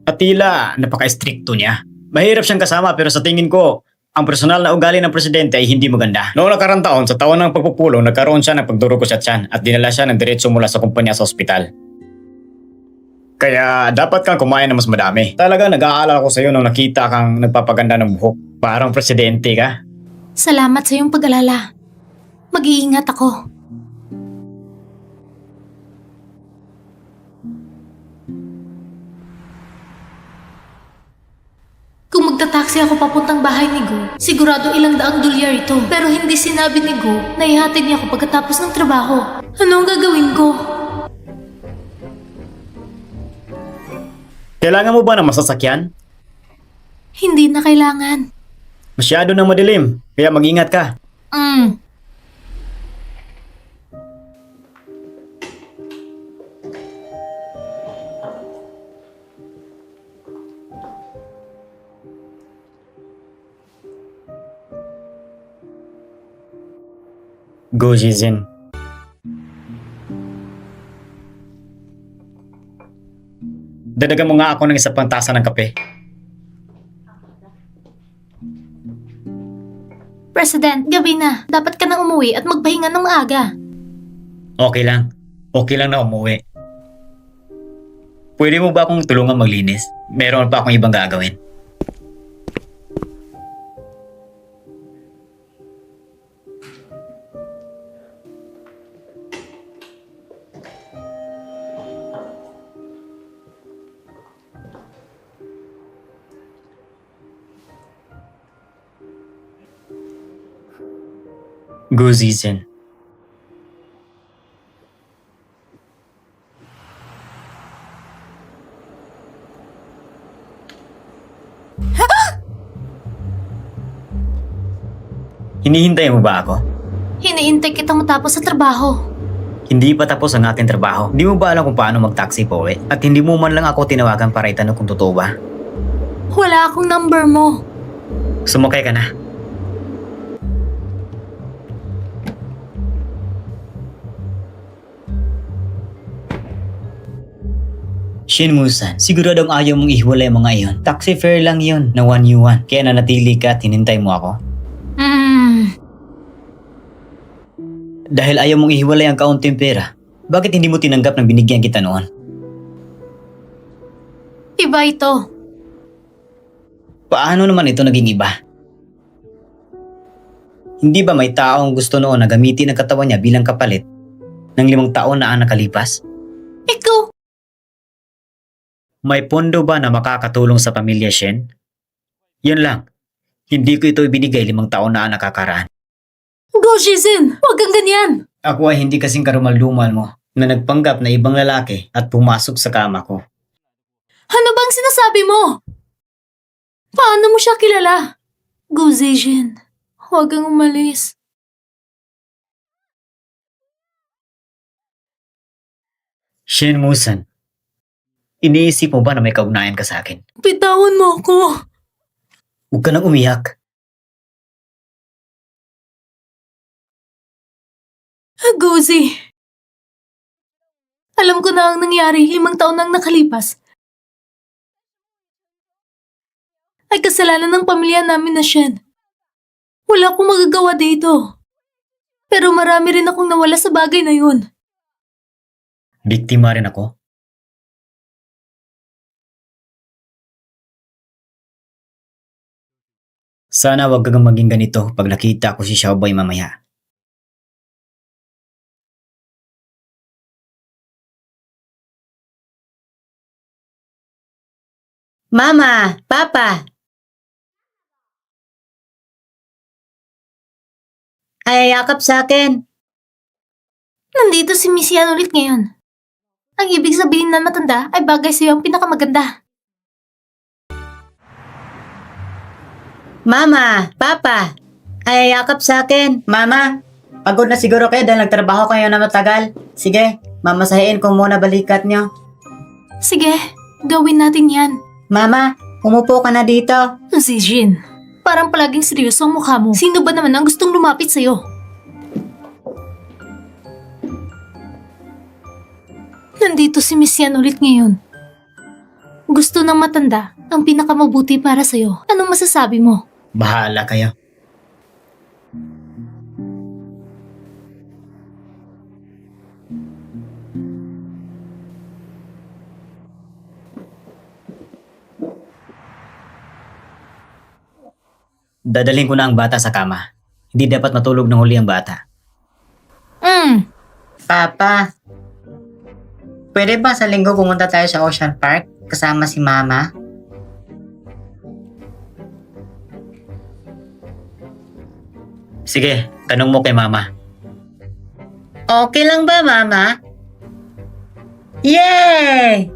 At tila napaka-stricto niya. Mahirap siyang kasama pero sa tingin ko, ang personal na ugali ng presidente ay hindi maganda. Noong nakarang taon, sa taon ng pagpupulong, nagkaroon siya ng pagdurugo sa tiyan at dinala siya ng diretso mula sa kumpanya sa ospital. Kaya dapat kang kumain ng mas madami. Talaga nag-aalala ko sa iyo nung nakita kang nagpapaganda ng buhok. Parang presidente ka. Salamat sa iyong pag-alala. Mag-iingat ako. Kung magta-taxi ako papuntang bahay ni Go, sigurado ilang daang dolyar ito. Pero hindi sinabi ni Go na ihatid niya ako pagkatapos ng trabaho. Ano ang gagawin ko? Kailangan mo ba ng masasakyan? Hindi na kailangan. Masyado nang madilim, kaya mag-ingat ka. Go, Jizin. Dadagan mo nga ako ng isa pang tasa ng kape. President, gabi na. Dapat ka nang umuwi at magpahinga ng maaga. Okay lang. Okay lang na umuwi. Pwede mo ba akong tulungan maglinis? Meron pa akong ibang gagawin. Go, Zizin. Hinihintay mo ba ako? Hiniintay kita matapos sa trabaho. Hindi pa tapos ang ating trabaho. Hindi mo ba alam kung paano mag-taxi po eh? At hindi mo man lang ako tinawagan para itanong kung totoo ba? Wala akong number mo. Sumakay ka na. Shinmu-san, siguradong ayaw mong ihiwalay mga iyon. Taxi fare lang yon na 1 yuan. Kaya nanatili ka at hinintay mo ako. Dahil ayaw mong ihiwalay ang kaunting pera, bakit hindi mo tinanggap na binigyan kita noon? Iba ito. Paano naman ito naging iba? Hindi ba may taong gusto noon na gamitin ang katawan niya bilang kapalit ng 5 taon na ang nakalipas? Ikaw! May pondo ba na makakatulong sa pamilya Shen? Yun lang. Hindi ko ito ibinigay 5 taon na ang nakakaraan. Go, Jizin! Huwag kang ganyan! Ako ay hindi kasing karumal-dumal mo na nagpanggap na ibang lalaki at pumasok sa kama ko. Ano bang sinasabi mo? Paano mo siya kilala? Go, Zijin. Huwag kang umalis. Shin Musan, iniisip mo ba na may kaugnayan ka sa akin? Bitawan mo ako. Huwag ka nang umiyak. Gozi. Alam ko na ang nangyari 5 taon nang nakalipas. Ay kasalanan ng pamilya namin na Shen. Wala akong magagawa dito. Pero marami rin akong nawala sa bagay na yun. Biktima rin ako. Sana wag kang maging ganito pag nakita ko si Xiaobai mamaya. Mama! Papa! Ay, yakap sa akin. Nandito si Miss Yan ulit ngayon. Ang ibig sabihin na matanda ay bagay sa'yo ang pinakamaganda. Mama! Papa! Ay, yakap sa akin. Mama, pagod na siguro kayo dahil nagtrabaho kayo na matagal. Sige, mamasahiin ko muna balikat nyo. Sige, gawin natin yan. Mama, umupo ka na dito. Si Jin, parang palaging seryoso ang mukha mo. Sino ba naman ang gustong lumapit sa'yo? Nandito si Miss Yan ulit ngayon. Gusto ng matanda ang pinakamabuti para sa'yo. Anong masasabi mo? Bahala kayo. Dadalhin ko na ang bata sa kama. Hindi dapat matulog ng huli ang bata. Papa, pwede ba sa linggo pumunta tayo sa Ocean Park kasama si Mama? Sige, tanong mo kay mama. Okay lang ba, Mama? Yay!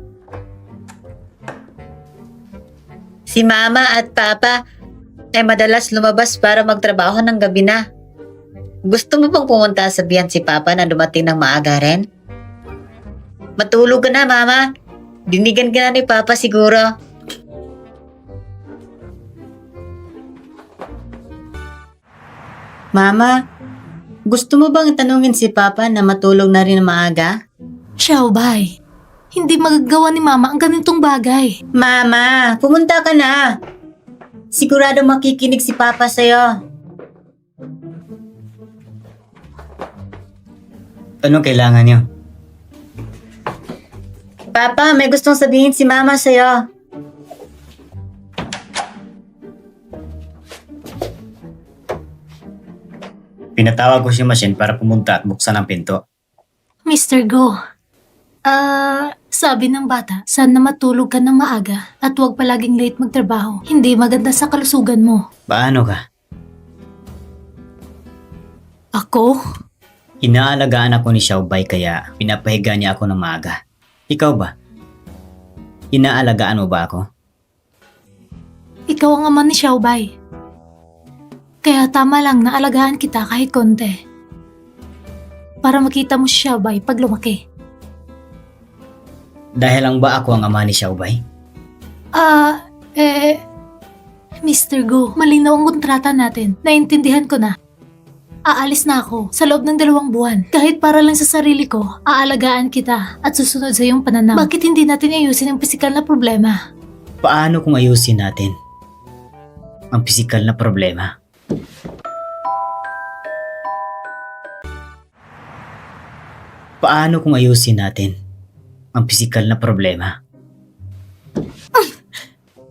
Si Mama at Papa ay madalas lumabas para magtrabaho ng gabi na. Gusto mo bang pumunta sa biyan si Papa na dumating ng maaga rin? Matulog ka na, Mama. Dinigan ka na ni Papa siguro. Mama, gusto mo bang tanungin si Papa na matulog na rin ng maaga? Xiaobai, hindi magagawa ni Mama ang ganitong bagay. Mama, pumunta ka na. Sigurado makikinig si Papa sa'yo. Anong kailangan niyo? Papa, may gustong sabihin si Mama sa'yo. Pinatawag ko si Machine para pumunta at buksan ang pinto. Mr. Go, sabi ng bata, sana matulog ka ng maaga at huwag palaging late magtrabaho. Hindi maganda sa kalusugan mo. Paano ka? Ako? Inaalagaan ako ni Xiaobai kaya pinapahiga niya ako ng maaga. Ikaw ba? Inaalagaan mo ba ako? Ikaw ang ama ni Xiaobai. Kaya tama lang na alagaan kita kahit konti. Para makita mo si Xiaobai pag lumaki. Dahil lang ba ako ang ama ni Xiaobai? Mr. Go, malinaw ang kontrata natin. Naintindihan ko na. Aalis na ako sa loob ng 2 buwan. Kahit para lang sa sarili ko, aalagaan kita at susunod sa iyong pananaw. Bakit hindi natin ayusin ang pisikal na problema? Paano kung ayusin natin ang pisikal na problema? Paano kung ayusin natin ang pisikal na problema?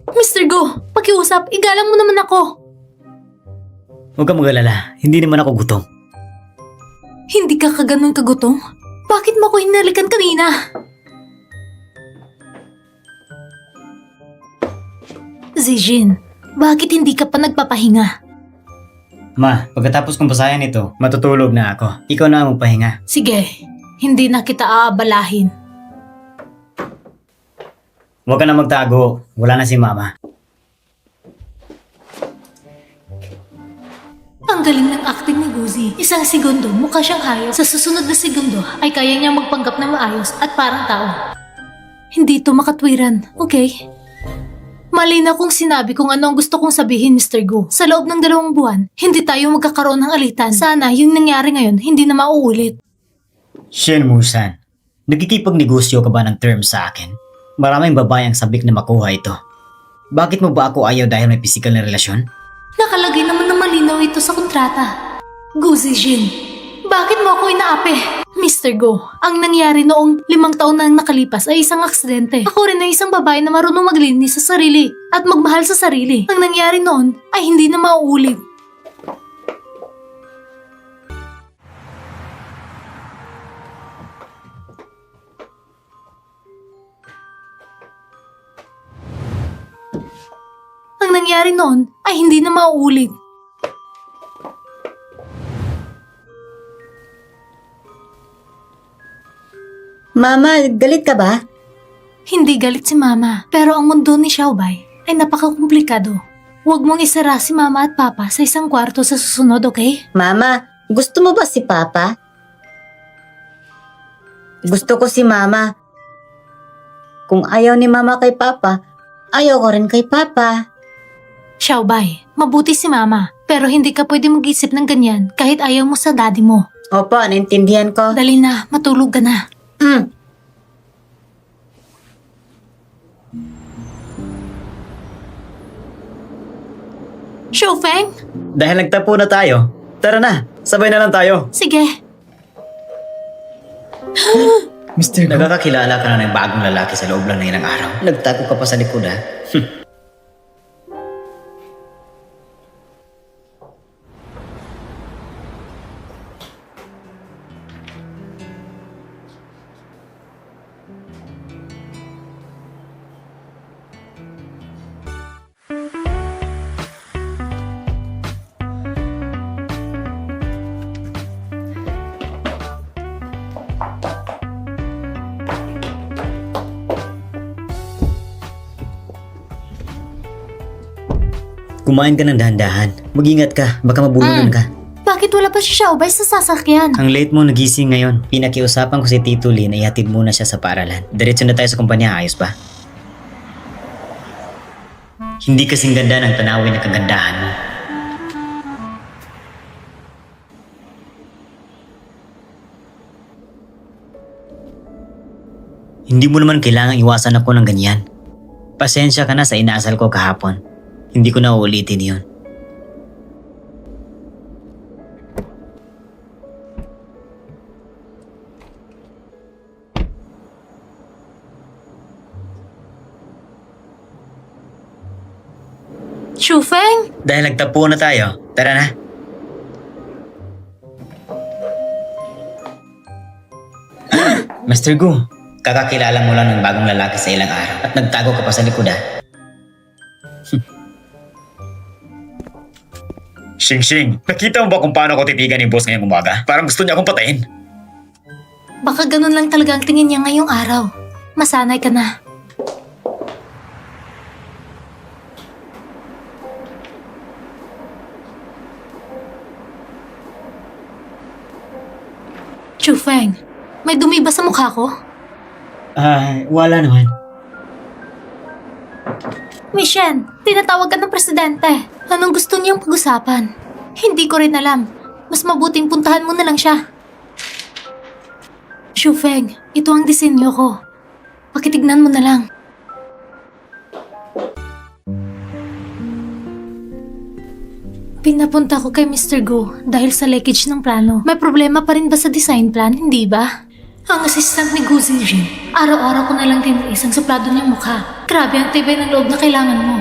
Mr. Go, pakiusap, igalang mo naman ako. Huwag kang mag-alala, hindi naman ako gutom. Hindi ka kaganon kagutom? Bakit mo ako hinalikan kanina? Zijin, bakit hindi ka pa nagpapahinga? Ma, pagkatapos kong basahin ito, matutulog na ako. Ikaw na ang magpahinga. Sige, hindi na kita aabalahin. Huwag ka na magtago, wala na si Mama. Ang galing ng acting ni Guzi. Isang segundo, mukha siyang hayop. Sa susunod na segundo, ay kaya niyang magpanggap na maayos at parang tao. Hindi to makatwiran, okay? Malinaw kung sinabi kung ano ang gusto kong sabihin, Mr. Go. Sa loob ng 2 buwan, hindi tayo magkakaroon ng alitan. Sana yung nangyari ngayon, hindi na mauulit. Shen Musan, nagkikipagnegosyo ka ba ng term sa akin? Maraming babae ang sabik na makuha ito. Bakit mo ba ako ayaw dahil may physical na relasyon? Nakalagay naman na malinaw ito sa kontrata. Guzi Jin, bakit mo ako inaapi? Mr. Go, ang nangyari noong 5 taon na nakalipas ay isang aksidente. Ako rin ay isang babae na marunong maglinis sa sarili at magmahal sa sarili. Ang nangyari noon ay hindi na mauulit. Ang nangyari noon ay hindi na mauulit. Mama, galit ka ba? Hindi galit si Mama, pero ang mundo ni Xiaobei ay napakakomplikado. Huwag mong isara si Mama at Papa sa isang kwarto sa susunod, okay? Mama, gusto mo ba si Papa? Gusto ko si Mama. Kung ayaw ni Mama kay Papa, ayaw ko rin kay Papa. Xiaobei, mabuti si Mama, pero hindi ka pwede mag-isip ng ganyan kahit ayaw mo sa daddy mo. Opo, naintindihan ko. Dali na, matulog ka na. Xiaofeng? Dahil nagtapo na tayo, tara na, sabay na lang tayo. Sige. Mr. Go, nakakakilala ka na ng bagong lalaki sa loob lang ng ilang araw. Nagtago ka pa sa likod ha. Kumain ka ng dahan-dahan. Mag-ingat ka, baka mabulugan ka. Bakit wala pa si Xiaobei sa sasakyan? Ang late mo nagising ngayon. Pinakiusapan ko si Tito Lin na ihatid muna siya sa paaralan. Diretso na tayo sa kumpanya, ayos ba? Hindi kasing ganda ng tanawin na kagandahan mo. Hindi mo naman kailangang iwasan ako ng ganyan. Pasensya ka na sa inaasal ko kahapon. Hindi ko na uulitin yun. Xiaofeng? Dahil nagtapo na tayo, tara na. Mr. Gu, kakakilala mo lang ng bagong lalaki sa ilang araw at nagtago ka pa sa likod ha. Xing, nakita mo ba kung paano ako titigan ni boss ngayong umaga? Parang gusto niya akong patayin. Baka ganun lang talaga ang tingin niya ngayong araw. Masanay ka na. Xiaofeng, may dumi ba sa mukha ko? Wala naman. Michelle, tinatawag ka ng presidente. Anong gusto niyang pag-usapan? Hindi ko rin alam. Mas mabuting puntahan mo na lang siya. Xiaofeng, ito ang disenyo ko. Pakitignan mo na lang. Pinapunta ko kay Mr. Go dahil sa leakage ng plano. May problema pa rin ba sa design plan, hindi ba? Ang assistant ni Gu Zijin, araw-araw ko na lang tiniis ang suplado niyang mukha. Grabe ang tibay ng loob na kailangan mo.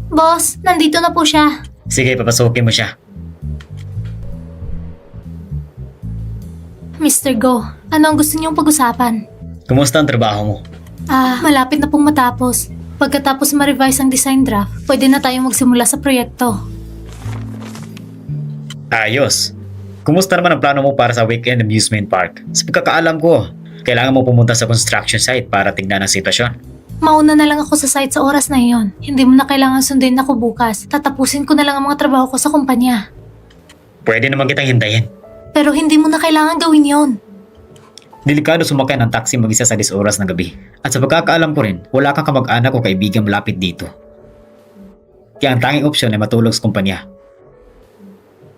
Boss, nandito na po siya. Sige, papasukin mo siya. Mr. Go, ano ang gusto niyong pag-usapan? Kumusta ang trabaho mo? Malapit na pong matapos. Pagkatapos ma-revise ang design draft, pwede na tayong magsimula sa proyekto. Ayos. Kumusta naman ang plano mo para sa weekend amusement park? Sa pagkakaalam ko, kailangan mo pumunta sa construction site para tignan ang sitwasyon. Mauna na lang ako sa site sa oras na iyon. Hindi mo na kailangan sundin ako bukas. Tatapusin ko na lang ang mga trabaho ko sa kumpanya. Pwede naman kitang hintayin. Pero hindi mo na kailangan gawin yon. Delikado sumakay ng taxi mag-isa sa 10 oras ng gabi. At sa pagkakaalam ko rin, wala kang kamag-anak o kaibigan malapit dito. Kaya ang tanging opsyon ay matulog sa kumpanya.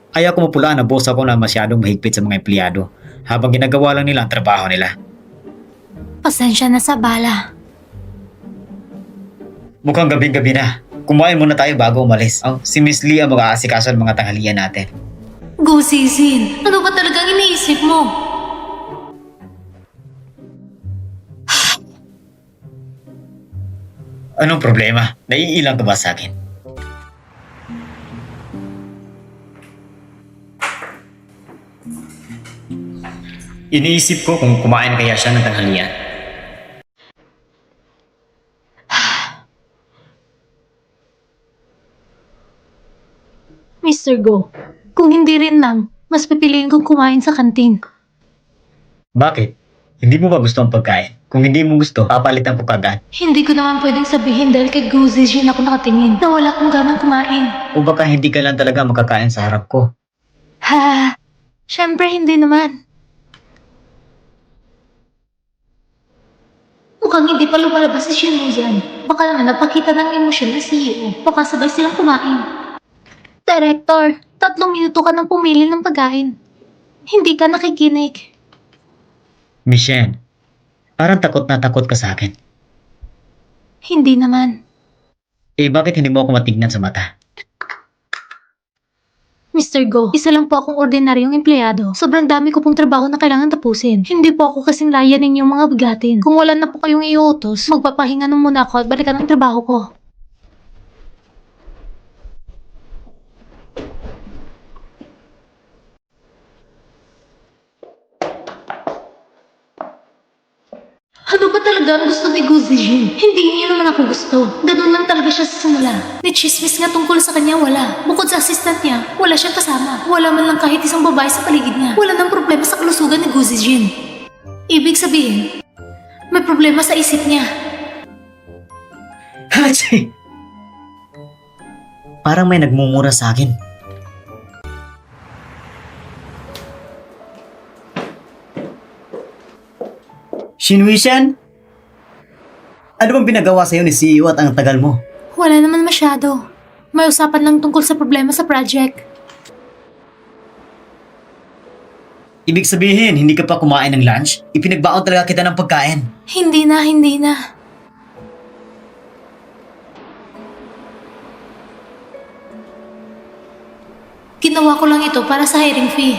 Ayaw ko mapulaan na boss ako na masyadong mahigpit sa mga empleyado habang ginagawa lang nila ang trabaho nila. Pasensya na sa bala. Mukhang gabing-gabi na. Kumain muna tayo bago umalis. Oh, si Miss Lee ang mag-aasikaso ng mga tanghalian natin. Go, Zizin. Ano ba talagang iniisip mo? Anong problema? Naiilang ka ba sa akin? Iniisip ko kung kumain kaya siya ng tanghalian. Mr. Go, kung hindi rin lang, mas pipiliin kong kumain sa kantin. Bakit? Hindi mo ba gusto ang pagkain? Kung hindi mo gusto, papalitan ko kagad. Hindi ko naman pwedeng sabihin dahil kay Go Zizin ako nakatingin na wala akong ganang kumain. O baka hindi ka lang talaga makakain sa harap ko. Ha? Siyempre hindi naman. Mukhang hindi pa lumalabas si Shinmu dyan. Baka naman napakita ng emosyon ng CEO. Baka sabay silang kumain. Director, 3 minuto ka nang pumili ng pagkain. Hindi ka nakikinig. Michelle, parang takot na takot ka sa akin. Hindi naman. Eh bakit hindi mo ako matignan sa mata? Mr. Go, isa lang po akong ordinaryong empleyado. Sobrang dami ko pong trabaho na kailangan tapusin. Hindi po ako kasing layan ninyong mga bigatin. Kung wala na po kayong iuutos, magpapahinga na muna ako at balikan ang trabaho ko. Ano ba talaga ang gusto ni Go Zijin? Hindi niya naman ako gusto. Ganun lang talaga siya sa simula. Ni chismis nga tungkol sa kanya, wala. Bukod sa assistant niya, wala siyang kasama. Wala man lang kahit isang babae sa paligid niya. Wala nang problema sa kalusugan ni Go Zijin. Ibig sabihin, may problema sa isip niya. Hachi! Parang may nagmumura sa akin. Shinwishan? Ano bang pinagawa sa'yo ni CEO at ang tagal mo? Wala naman masyado. May usapan lang tungkol sa problema sa project. Ibig sabihin, hindi ka pa kumain ng lunch? Ipinagbaon talaga kita ng pagkain. Hindi na. Ginawa ko lang ito para sa hiring fee.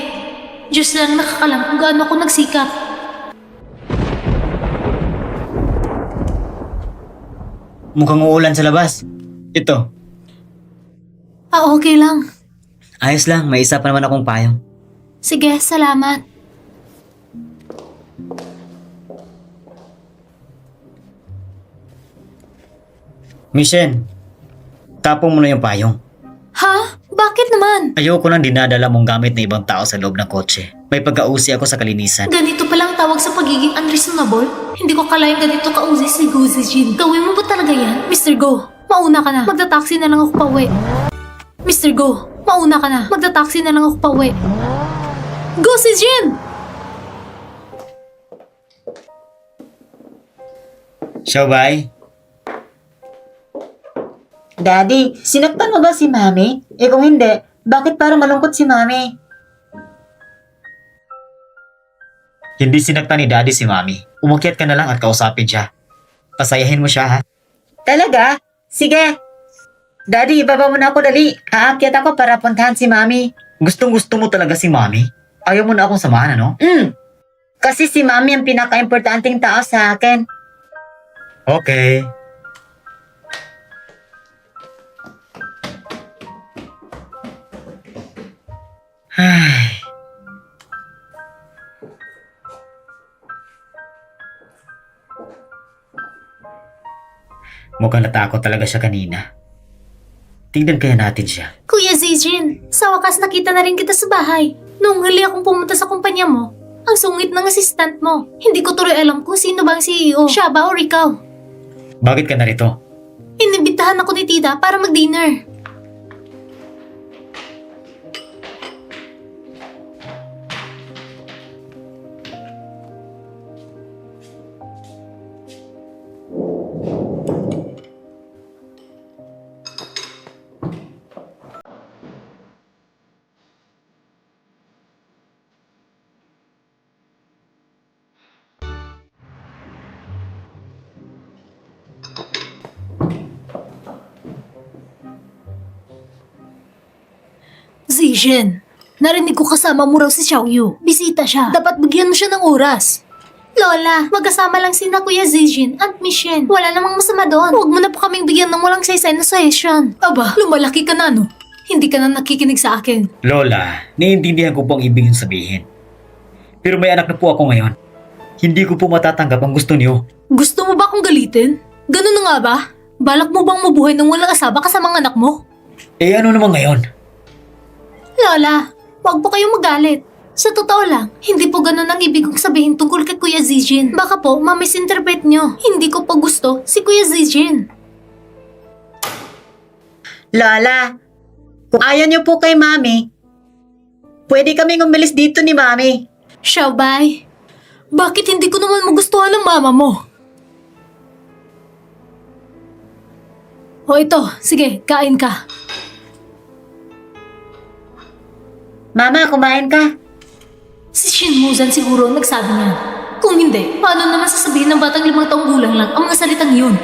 Diyos lang nakakalam kung gaano ako nagsikap. Mukhang uulan sa labas. Ito, Okay lang. ayos lang, may isa pa naman akong payong. Sige, salamat. Michelle, tapong mo na yung payong. Ha? Bakit naman? Ayoko nang dinadala mong gamit ng ibang tao sa loob ng kotse. May pagkausi ako sa kalinisan. Ganito palang tawag sa pagiging unreasonable? Hindi ko kalaing ganito kauzi si Go Zijin. Gawin mo ba talaga yan? Mr. Go, mauna ka na. Magta-taxi na lang ako pauwi. Mr. Go, mauna ka na. Magta-taxi na lang ako pauwi. Go Zijin! Xiaobay, Daddy, sinaktan mo ba si Mami? Eh kung hindi, bakit parang malungkot si Mami? hindi sinaktan ni Daddy si Mami. Umakyat ka na lang at kausapin siya. Pasayahin mo siya, ha? Talaga? Sige. Daddy, ibaba mo na ako dali. Aakyat ako para puntahan si Mami. Gustong gusto mo talaga si Mami? Ayaw mo na akong samahan, ano? Kasi si Mami ang pinaka-importanting tao sa akin. Okay. Ay. Mukhang natakot talaga siya kanina. Tingnan kaya natin siya. Kuya Zijin, sa wakas nakita na rin kita sa bahay. Noong huli akong pumunta sa kumpanya mo, ang sungit ng assistant mo. Hindi ko tuloy alam kung sino bang CEO, siya ba o ikaw. Bakit ka narito? Inibitahan ako ni tita para mag-dinner. Zijin, narinig ko kasama mo raw si Xiaoyu. Bisita siya. Dapat bigyan mo siya ng oras. Lola, magkasama lang sina Kuya Zijin at Miss Shen. Wala namang masama doon. Huwag mo na po kaming bigyan ng walang saysay na session. Aba, lumalaki ka na no? Hindi ka na nakikinig sa akin. Lola, naiintindihan ko po ang ibig niyong sabihin. Pero may anak na po ako ngayon. Hindi ko po matatanggap ang gusto niyo. Gusto mo ba akong galitin? Ganun na nga ba? Balak mo bang mabuhay ng walang asawa ka sa mga anak mo? Eh ano naman ngayon? Lola, wag po kayong magalit. Sa totoo lang, hindi po ganun ang ibig kong sabihin tungkol kay Kuya Zijin. Baka po, ma-misinterpret nyo. Hindi ko po gusto si Kuya Zijin. Lola, kung ayaw niyo po kay Mami, pwede kaming umalis dito ni Mami. Xiaobay, bakit hindi ko naman magustuhan ng mama mo? O ito, sige, kain ka. Mama, kumain ka. Si Shin Muzan siguro ang nagsabi niya. Kung hindi, paano naman sasabihin ng batang 5 taong gulang lang ang mga salitang yun?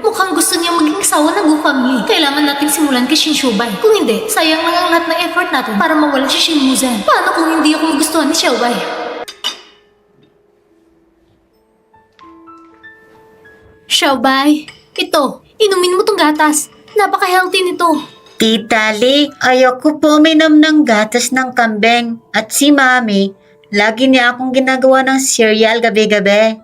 Mukhang gusto niya maging asawa ng Gu family. Kailangan natin simulan kay Shin Xiaobay. Kung hindi, sayang lang ang lahat ng effort natin para mawalan si Shin Muzan. Paano kung hindi ako magustuhan ni Xiaobay? Xiaobay, ito, inumin mo tong gatas. Napaka-healthy nito. Tita Lee, ayoko po uminom ng gatas ng kambing. At si Mami, lagi niya akong ginagawa ng cereal gabi-gabi.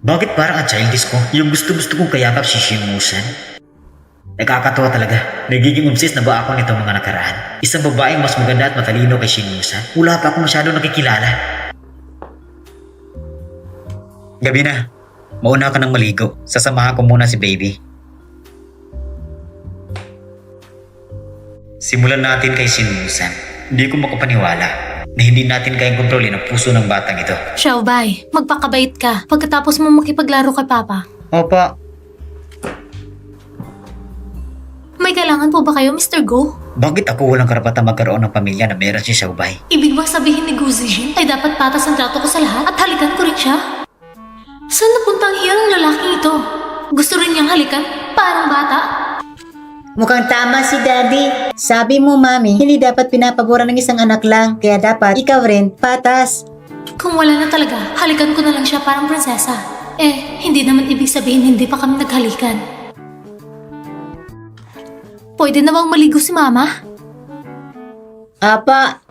Bakit parang ang childish ko? Yung gusto-gusto kong kayakap si Shimusan? Nakakatawa talaga. Nagiging obsessed na ba ako nitong mga nakaraan? Isang babaeng mas maganda at matalino kay Shimusan? Wala pa ako masyadong nakikilala. Gabi na. Mauna ka ng maligo. Sasamahan ko muna si baby. Simulan natin kay Shimusan. Hindi ko makapaniwala na hindi natin kayang kontrolin ang puso ng batang ito. Xiaobay, magpakabait ka pagkatapos mo makipaglaro kay Papa. Opa. May kailangan po ba kayo, Mr. Go? Bakit ako walang karapatan magkaroon ng pamilya na meron si Xiaobay? Ibig bang sabihin ni Gu Zijin ay dapat patas ang trato ko sa lahat at halikan ko rin siya? Saan napunta ang hiyang lalaking ito? Gusto rin niyang halikan? Parang bata? Mukhang tama si Daddy. Sabi mo, Mami, hindi dapat pinapaboran ng isang anak lang. Kaya dapat ikaw rin, patas. Kung wala na talaga, halikan ko na lang siya parang prinsesa. Eh, hindi naman ibig sabihin hindi pa kami naghalikan. Pwede na bang maligo si Mama? Apa,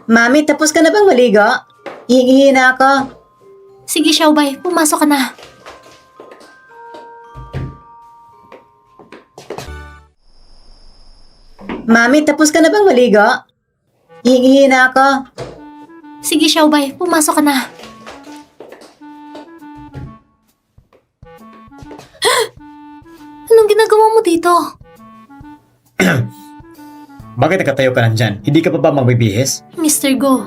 Mami, tapos ka na bang maligo? Ihingi na ako. Sige, Xiaobay, pumasok ka na. Mami, tapos ka na bang maligo? Ihingi na ako. Sige, Xiaobay, pumasok ka na. Anong ginagawa mo dito? Bakit nakatayo ka nandyan? Hindi ka pa ba magbibihis? Mr. Go,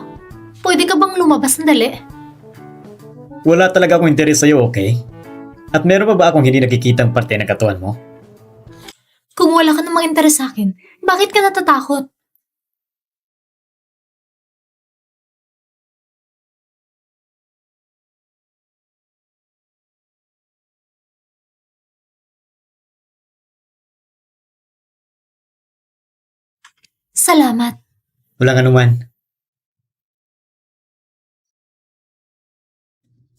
pwede ka bang lumabas sandali? Wala talaga akong interes sa'yo, okay? At meron pa ba akong hindi nakikitang parte ng katawan mo? Kung wala ka namang interes sa akin, bakit ka natatakot? Salamat. Walang anuman.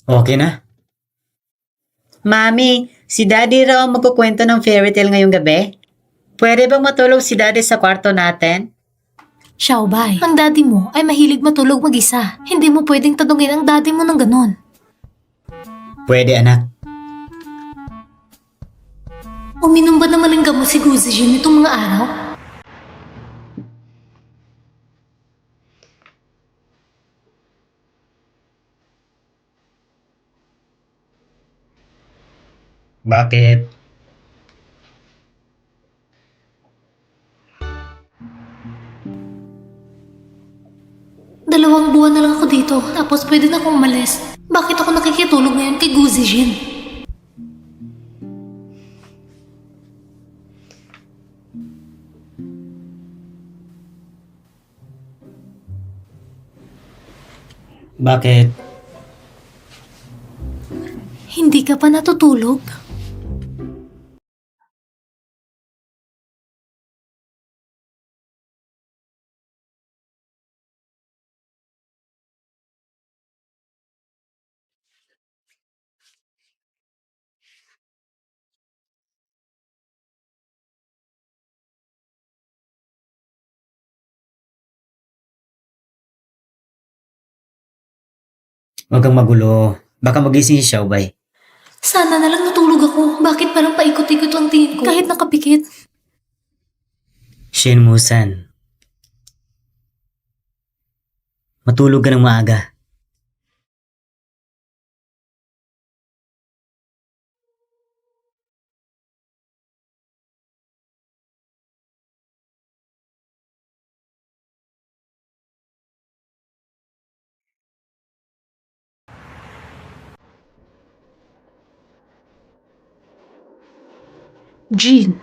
Okay na? Mami, si Daddy raw ang magkukwento ng fairy tale ngayong gabi. Pwede bang matulog si Daddy sa kwarto natin? Xiaobay, ang daddy mo ay mahilig matulog mag-isa. Hindi mo pwedeng tanungin ang daddy mo ng ganon. Pwede, anak. Uminom ba naman ng gamot si Gu Zijin nitong mga araw? Bakit? Dalawang buwan na lang ako dito, tapos pwede na akong umalis. Bakit ako nakikitulog ngayon kay Guzi Jin? Bakit? Hindi ka pa natutulog? Huwag kang magulo. Baka magising si Xiaobay. Sana na lang natulog ako. Bakit parang paikot-ikot ang tingin ko? Kahit nakapikit. Shin Musan. Matulog ka ng maaga. Jin,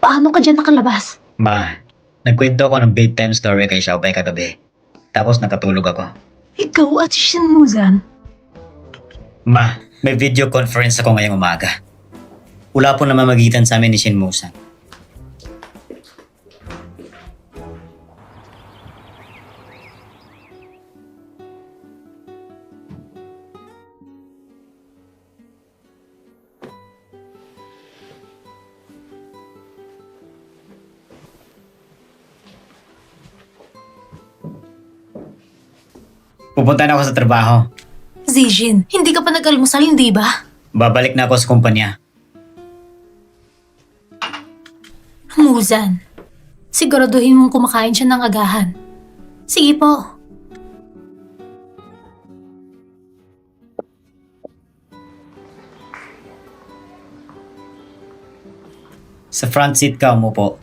paano ka dyan nakalabas? Ma, nagkwento ako ng bedtime story kay Xiaobay kagabi. Tapos nakatulog ako. Ikaw at si Shin Muzan? Ma, may video conference ako ngayong umaga. Wala po namamagitan sa amin ni Shin Musan. Pupunta na ako sa trabaho. Zijin, hindi ka pa nag-almusal, hindi ba? Babalik na ako sa kumpanya. Muzan, siguraduhin mong kumakain siya ng agahan. Sige po. Sa front seat ka umupo.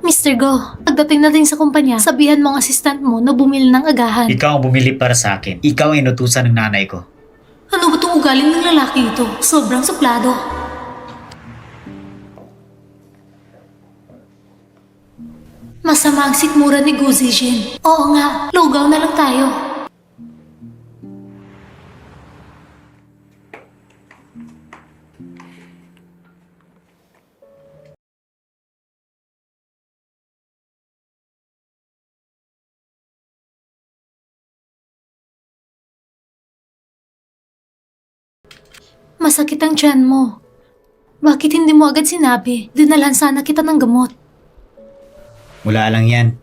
Mr. Go, pagdating natin sa kumpanya, sabihan mo ang assistant mo na bumili ng agahan. Ikaw ang bumili para sa akin. Ikaw ang inutusan ng nanay ko. Ano ba itong ugaling ng lalaki ito? Sobrang suplado. Masama ang sikmura ni Guzi Jin. Oo nga, lugaw na lang tayo. Masakit ang tiyan mo. Bakit hindi mo agad sinabi? Dinalhan sana kita ng gamot. Wala lang yan.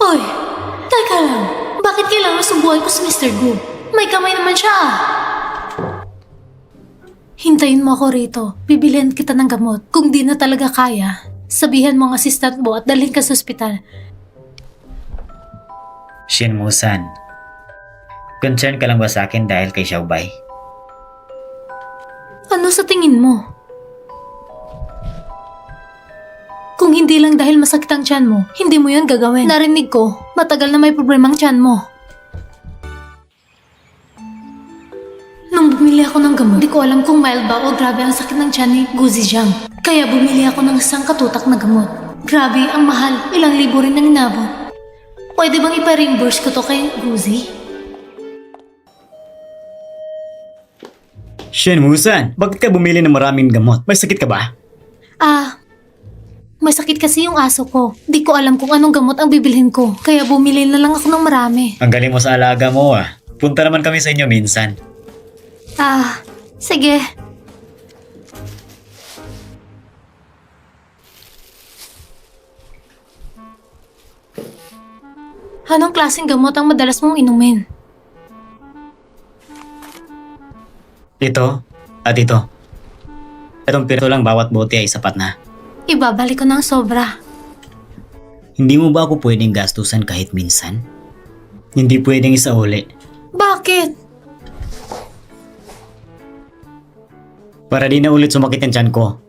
Oy, teka lang. Bakit kailangan subuhan ko si Mr. Gu? May kamay naman siya ah. Hintayin mo ako rito. Bibilihan kita ng gamot. Kung di na talaga kaya, sabihan mo ang assistant mo at dalhin ka sa ospital. Shin Musan. Concern ka lang ba sa akin dahil kay Xiaobay? Ano sa tingin mo? Kung hindi lang dahil masakit ang tiyan mo, hindi mo yun gagawin. Narinig ko, matagal na may problema ang tiyan mo. Nung bumili ako ng gamot, di ko alam kung mild ba o grabe ang sakit ng tiyan ni Guzi Jiang. Kaya bumili ako ng isang katutak na gamot. Grabe, ang mahal. Ilang libo rin ang inabot. Pwede bang ipa-reimburse ko to kay Guzi? Shin Musan, bakit ka bumili ng maraming gamot? May sakit ka ba? May sakit kasi yung aso ko. Di ko alam kung anong gamot ang bibilhin ko. Kaya bumili na lang ako ng marami. Ang galing mo sa alaga mo ah. Punta naman kami sa inyo minsan. Sige. Anong klaseng gamot ang madalas mong inumin? Ito at ito. Itong piraso lang bawat bote ay sapat na. Ibabalik ko ng sobra. Hindi mo ba ako pwedeng gastusan kahit minsan? Hindi pwedeng isauli. Bakit? Para di na ulit sumakit ang tiyan ko.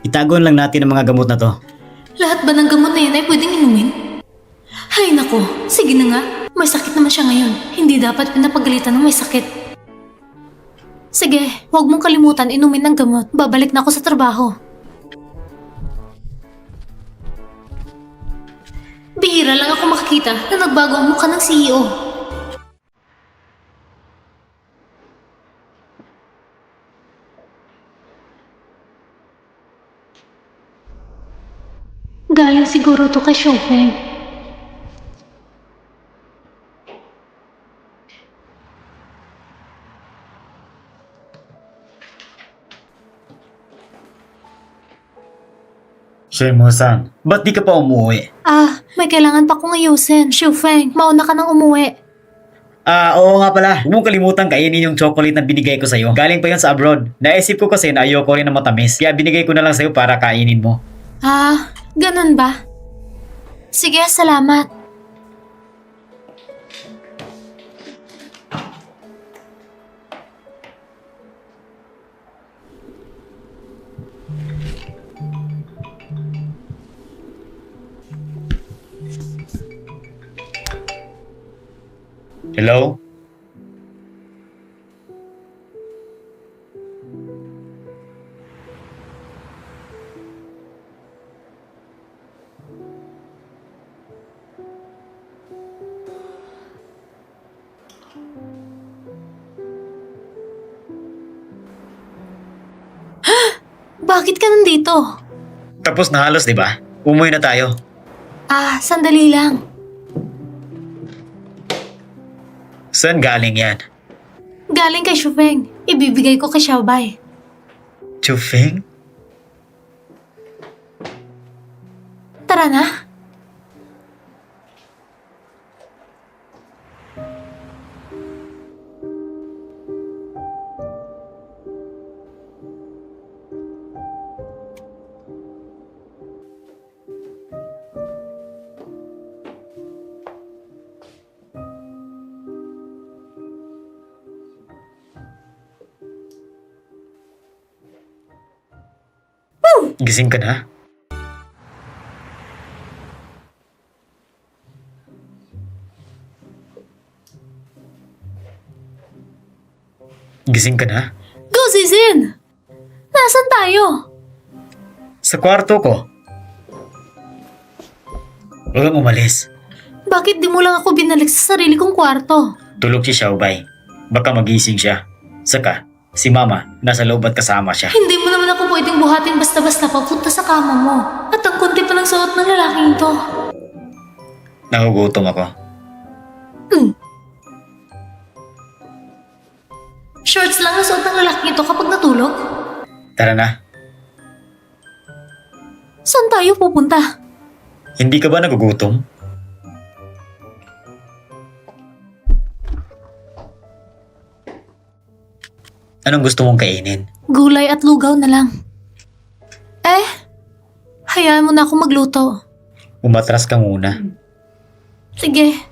Itagon lang natin ang mga gamot na to. Lahat ba ng gamot na yan ay pwedeng inumin? Ay nako, sige na nga. May sakit naman siya ngayon. Hindi dapat pinapagalitan ng may sakit. Sige, huwag mong kalimutan inumin ng gamot. Babalik na ako sa trabaho. Bihira lang ako makakita na nagbago ang mukha ng CEO. Galing siguro to kay Xiaofeng. Shenmue-san, ba't di ka pa umuwi? May kailangan pa kong ayusin. Xiaofeng, mauna ka nang umuwi. Oo nga pala. Huwag mong kalimutan kainin yung chocolate na binigay ko sa'yo. Galing pa yun sa abroad. Naisip ko kasi na ayoko rin na matamis. Kaya binigay ko na lang sa'yo para kainin mo. Ganun ba? Sige, salamat. Hello? Bakit ka nandito? Tapos na halos, di ba? Umuwi na tayo. Sandali lang. Saan galing yan? Galing kay Xiaofeng. Ibibigay ko kay Xiaobai. Chufeng? Tara na. Gising ka na? Gising ka na? Go, Zizin! Nasaan tayo? Sa kwarto ko. Huwag kang umalis. Bakit di mo lang ako binalik sa sarili kong kwarto? Tulog si Xiaobai. Baka magising siya. Saka, si Mama, nasa loob at kasama siya. Hindi mo naman ako pwedeng buhatin basta-basta papunta sa kama mo. At ang kunti pa ng suot ng lalaking to. Nagugutom ako. Shorts lang ang suot ng lalaking ito kapag natulog? Tara na. Saan tayo pupunta? Hindi ka ba nagugutom? Anong gusto mong kainin? Gulay at lugaw na lang. Hayaan mo na ako magluto. Umatras ka muna. Sige.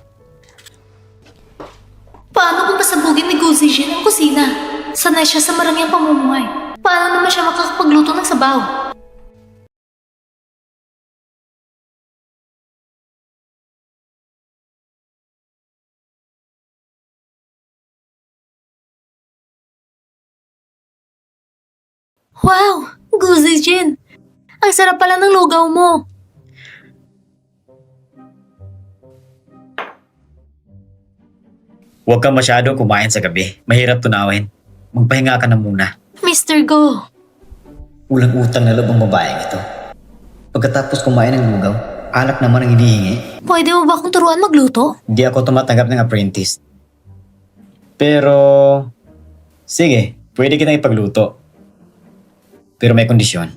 Paano kung pasabugin ni Gu Zixin ang kusina? Sanay siya sa marangyang pamumuhay. Paano naman siya makakapagluto ng sabaw? Wow! Gu Zixin! Ang sarap pala ng lugaw mo. Huwag kang masyadong kumain sa gabi. Mahirap tunawin. Magpahinga ka na muna. Mr. Go, Ulang utang na loob ang babaeng ito. Pagkatapos kumain ng lugaw, alak naman ang hinihingi. pwede mo ba akong turuan magluto? Hindi ako tumatanggap ng apprentice. Pero, sige, pwede kitang ipagluto. Pero may kondisyon.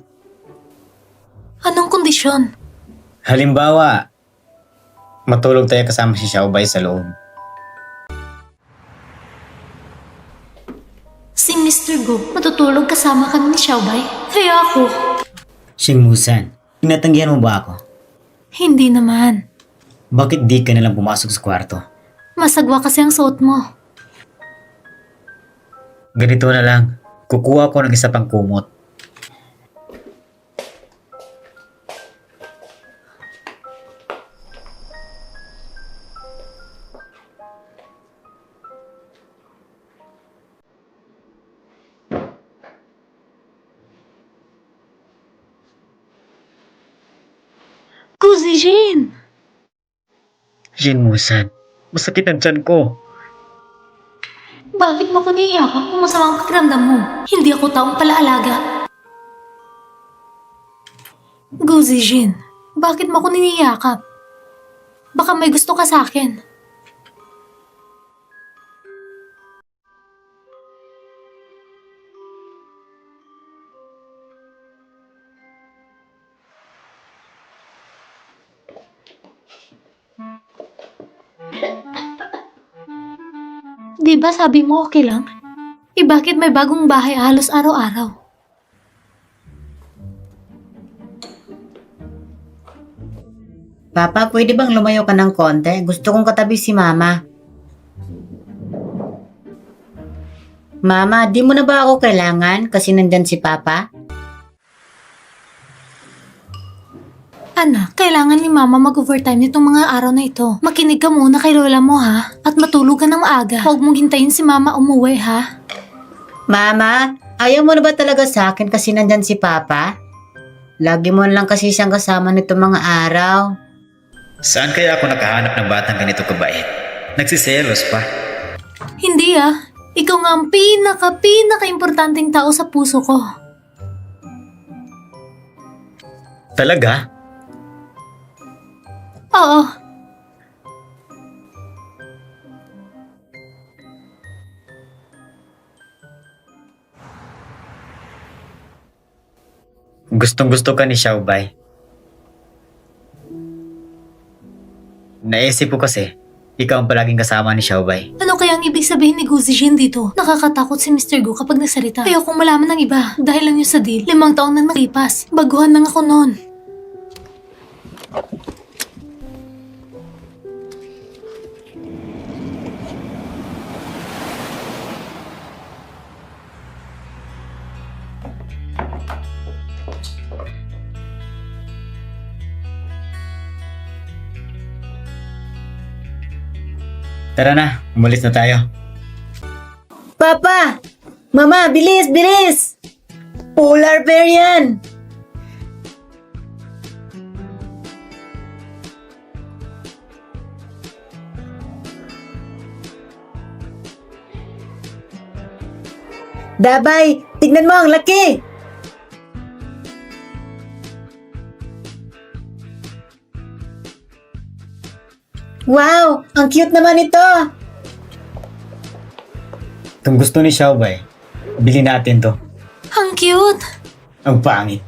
Anong kondisyon? Halimbawa, matulog tayo kasama si Xiaobay sa loob. Si Mr. Go, matutulog kasama kami ni Xiaobay. Kaya ako, Shingmusan, tinatanggihan mo ba ako? hindi naman. Bakit di ka nalang pumasok sa kwarto? Masagwa kasi ang suot mo. Ganito na lang, kukuha ko ng isa pang kumot. Kuzijin! Shingmusan, masakit ang tiyan ko. Bakit mo ko niyakap kung masama ang pakiramdam mo? Hindi ako taong palaalaga. Guzijin, bakit mo ko niniyakap? Baka may gusto ka sa akin. Di ba sabi mo okay lang? Bakit may bagong bahay halos araw-araw? Papa, pwede bang lumayo ka ng konti? Gusto kong katabi si Mama. Mama, di mo na ba ako kailangan kasi nandyan si Papa? Anak, kailangan ni Mama mag-overtime nitong mga araw na ito. Makinig ka muna kay lola mo ha, at matulog ka ng maaga. Huwag mong hintayin si Mama umuwi ha. Mama, ayaw mo na ba talaga sa akin kasi nandyan si Papa? Lagi mo lang kasi siyang kasama nitong mga araw. Saan kaya ako nakahanap ng batang ganito kabait? Nagsiselos pa. Hindi ah, ikaw nga ang pinaka-importanting tao sa puso ko. Talaga? Oo, Gustong-gusto ka ni Xiaobay. Naisip ko kasi, ikaw ang palaging kasama ni Xiaobay. ano kaya ang ibig sabihin ni Guzijin dito? Nakakatakot si Mr. Go kapag nagsalita. Ayokong malaman ng iba dahil lang yun sa deal. 5 taon na nakalipas. Baguhan lang ako noon. Tara na, umalis na tayo. Papa! Mama, bilis, bilis! Polar bear yan! Dabay, tignan mo ang laki! Wow, ang cute naman ito! Kung gusto ni Xiaobay, bili natin to. Ang cute! Ang pangit.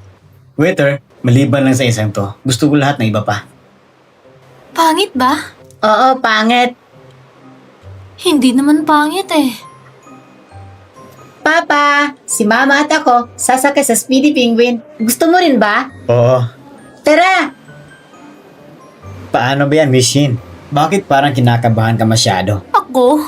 Waiter, maliban lang sa isang to. Gusto ko lahat na iba pa. Pangit ba? Oo, pangit. Hindi naman pangit eh. Papa, si Mama at ako sasakay sa Speedy Penguin. Gusto mo rin ba? Oo. Tara! Paano ba yan, Miss Shin? Bakit parang kinakabahan ka masyado? Ako?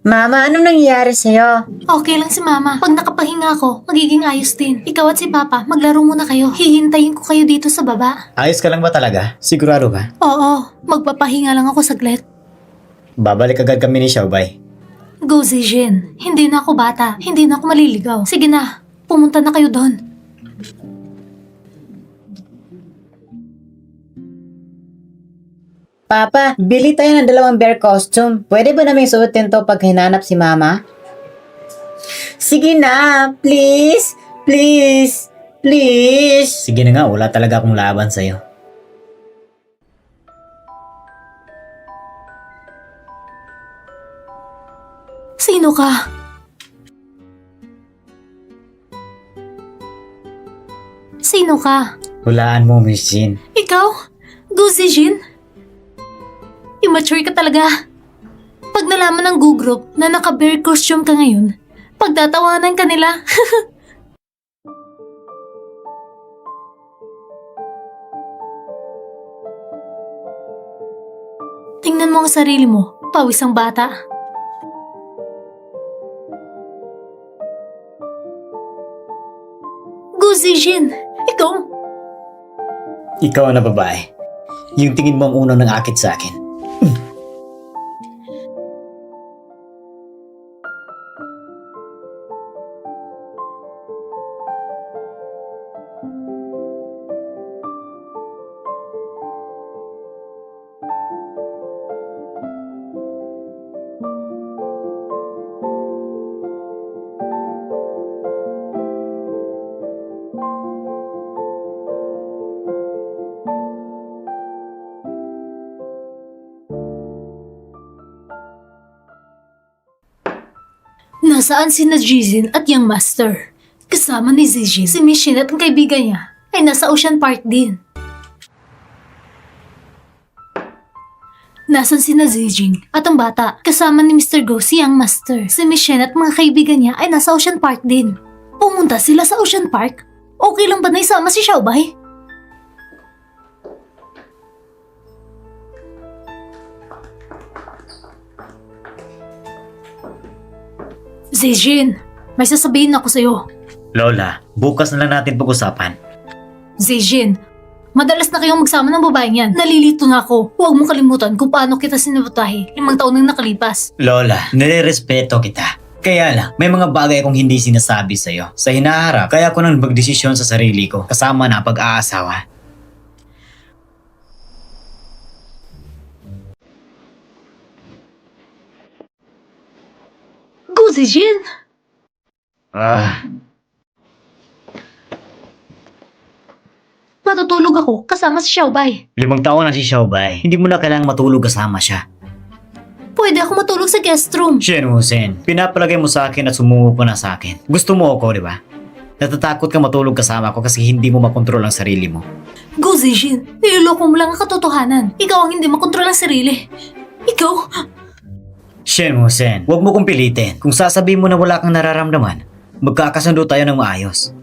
Mama, anong nangyayari sa'yo? Okay lang si Mama. Pag nakapahinga ako, magiging ayos din. Ikaw at si Papa, maglaro muna kayo. Hihintayin ko kayo dito sa baba. Ayos ka lang ba talaga? Sigurado ka? Oo, magpapahinga lang ako saglit. Babalik agad kami ni Xiaobay. Go Zijin, hindi na ako bata. Hindi na ako maliligaw. Sige na, pumunta na kayo doon. Papa, bili tayo ng 2 bear costume. Pwede ba namin suotin to pag hinanap si Mama? Sige na, please. Please! Please! Sige na nga, wala talaga akong laban sa'yo. Sino ka? Sino ka? Hulaan mo, Miss Jean. Ikaw? Gu Zijin? Immature ka talaga. Pag nalaman ng Gu Group na naka-bear costume ka ngayon, pagtatawanan ka nila. Tingnan mo ang sarili mo, pawis ang bata. Gu Zijin, ikaw? Ikaw na babae. Yung tingin mo ang unang nang-akit sa akin. Nasaan sina Jizin at Young Master? Kasama ni Zijin, si Mishin at ang kaibigan niya ay nasa Ocean Park din. Nasaan sina Zijin at ang bata? Kasama ni Mr. Go si Young Master. Si Mishin at mga kaibigan niya ay nasa Ocean Park din. Pumunta sila sa Ocean Park? Okay lang ba na isama si Xiaobay? Zijin, may sasabihin ako sa'yo. Lola, bukas na lang natin pag-usapan. Zijin, madalas na kayong magsama ng babaeng yan. Nalilito na ako. Huwag mong kalimutan kung paano kita sinabutahe 5 taon nang nakalipas. Lola, nire-respeto kita. Kaya lang, may mga bagay akong hindi sinasabi sa'yo. Sa hinaharap, kaya ko nang magdesisyon sa sarili ko, kasama na pag-aasawa. Gu Zijin! Matutulog ako kasama si Xiaobay. 5 taon na si Xiaobay. Hindi mo na kailangang matulog kasama siya. Pwede ako matulog sa guest room. Shen Hussein, pinapalagay mo sa akin at sumungo ka na sa akin. Gusto mo ako, di ba? Natatakot ka matulog kasama ko kasi hindi mo makontrol ang sarili mo. Gu Zijin, niloloko mo lang ang katotohanan. Ikaw ang hindi makontrol ang sarili. Ikaw? Shen Hussein, huwag mo kong pilitin. Kung sasabihin mo na wala kang nararamdaman, magkakasundo tayo ng maayos.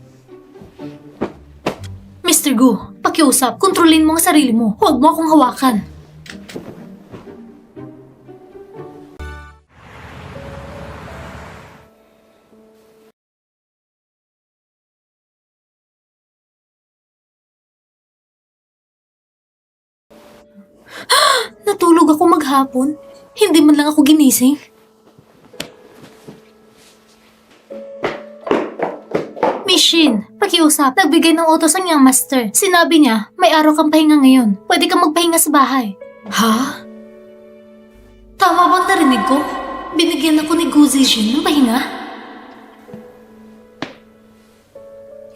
Mr. Gu, pakiusap, kontrolin mo ang sarili mo. Huwag mo akong hawakan. Natulog ako maghapon. Hindi man lang ako ginising. Mishin, pakiusap. Nagbigay ng utos ang Young Master. Sinabi niya, may araw kang pahinga ngayon. Pwede kang magpahinga sa bahay. Ha? Tama bang narinig ko? Binigyan ako ni Gu Zijin ng pahinga?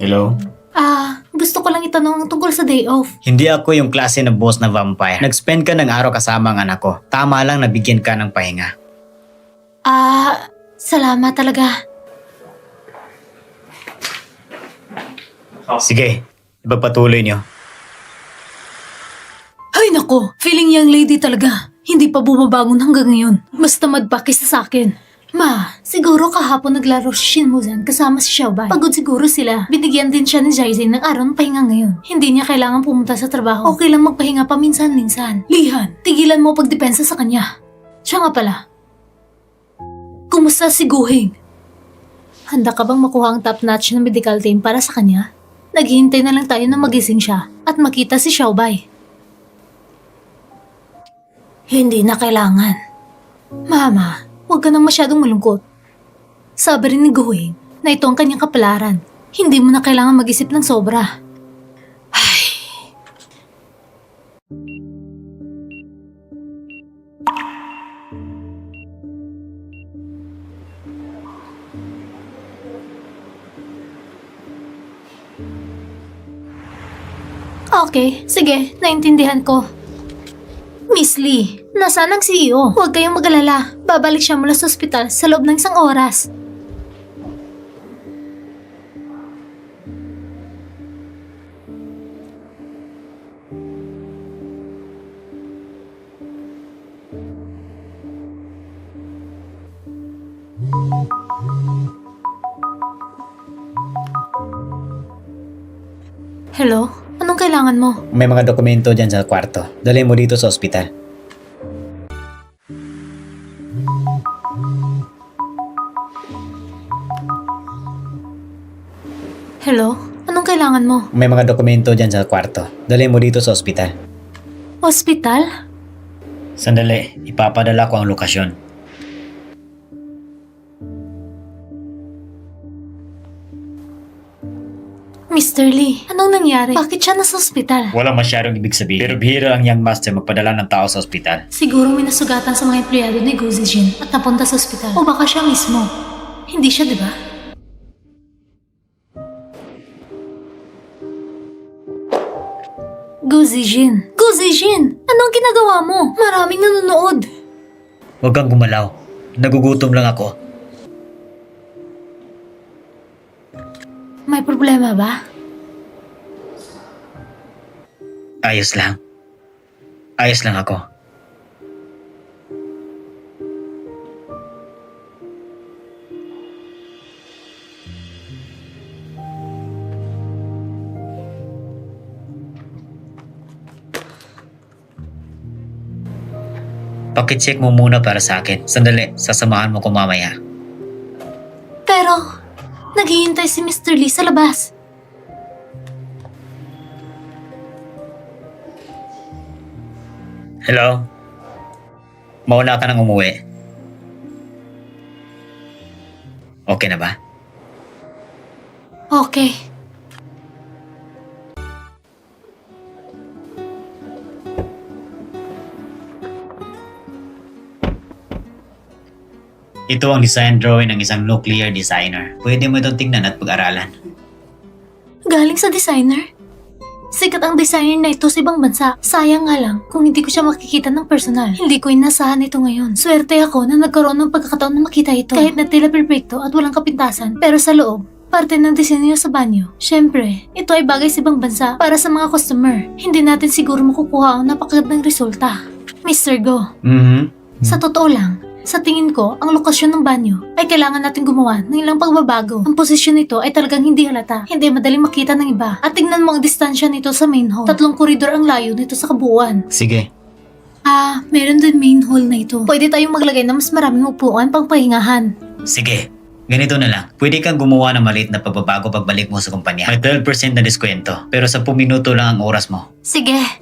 Hello? Gusto ko lang itanong ang tungkol sa day off. Hindi ako yung klase na boss na vampire. Nag-spend ka ng araw kasama ang anak ko. Tama lang nabigyan ka ng pahinga. Salamat talaga. Sige, ipagpatuloy niyo. Ay nako, feeling young lady talaga. Hindi pa bumabangon hanggang ngayon. Mas tamad pa kaysa sa akin. Ma, siguro kahapon naglaro si Shinmuzan kasama si Xiaobay. Pagod siguro sila. Binigyan din siya ni Jaizin ng araw ng pahinga ngayon. Hindi niya kailangan pumunta sa trabaho. Okay lang magpahinga paminsan-minsan. Lihan, tigilan mo pagdepensa sa kanya. Siya nga pala. Kumusta si Guhing? Handa ka bang makuha ang top-notch na medical team para sa kanya? Naghihintay na lang tayo na magising siya at makita si Xiaobay. Hindi na kailangan. Mama, huwag ka nang masyadong malungkot. Sabi rin ni Guhing na ito ang kanyang kapalaran. Hindi mo na kailangan mag-isip ng sobra. Ay. Okay, sige, naintindihan ko. Miss Lee, nasaan ang CEO? Huwag kayong mag-alala. Babalik siya mula sa ospital sa loob ng 1 oras. Hello? Anong kailangan mo? May mga dokumento dyan sa kwarto. Dalhin mo dito sa ospital. Hello? Anong kailangan mo? May mga dokumento dyan sa kwarto. Dalhin mo dito sa ospital. Hospital? Sandali, ipapadala ko ang lokasyon. Mr. Lee, anong nangyari? Bakit siya nasa ospital? Walang masyadong ibig sabihin. Pero bihira ang young master magpadala ng tao sa ospital. Siguro may nasugatan sa mga empleyado ni Guzijin at napunta sa ospital. O baka siya mismo. Hindi siya, di ba? Guzijin! Guzijin! Anong ginagawa mo? Maraming nanonood. Huwag kang gumalaw. Nagugutom lang ako. May problema ba? Ayos lang. Ayos lang ako. Pakicheck mo muna para sa akin. Sandali, sasamahan mo ko mamaya. Pero, naghihintay si Mr. Lee sa labas. Hello? Mauna ka nang umuwi. Okay na ba? Okay. Ito ang design drawing ng isang nuclear designer. Pwede mo itong tingnan at pag-aralan. Galing sa designer? Sikat ang designer na ito sa ibang bansa. Sayang nga lang kung hindi ko siya makikita ng personal. Hindi ko inasahan ito ngayon. Swerte ako na nagkaroon ng pagkakataon na makita ito. Kahit na tila perpekto at walang kapintasan, pero sa loob, parte ng disenyo sa banyo. Siyempre, ito ay bagay sa ibang bansa para sa mga customer. Hindi natin siguro makukuha ang napakagandang resulta. Mr. Go, sa totoo lang, sa tingin ko, ang lokasyon ng banyo ay kailangan natin gumawa ng ilang pagbabago. Ang posisyon nito ay talagang hindi halata, hindi madaling makita ng iba. At tingnan mo ang distansya nito sa main hall. 3 koridor ang layo nito sa kabuuan. Sige. Meron din main hall na ito. Pwede tayong maglagay ng mas maraming upuan pang pahingahan. Sige. Ganito na lang. Pwede kang gumawa ng maliit na pagbabago pagbalik mo sa kumpanya. May 12% na diskwento, pero 10 minuto lang ang oras mo. Sige.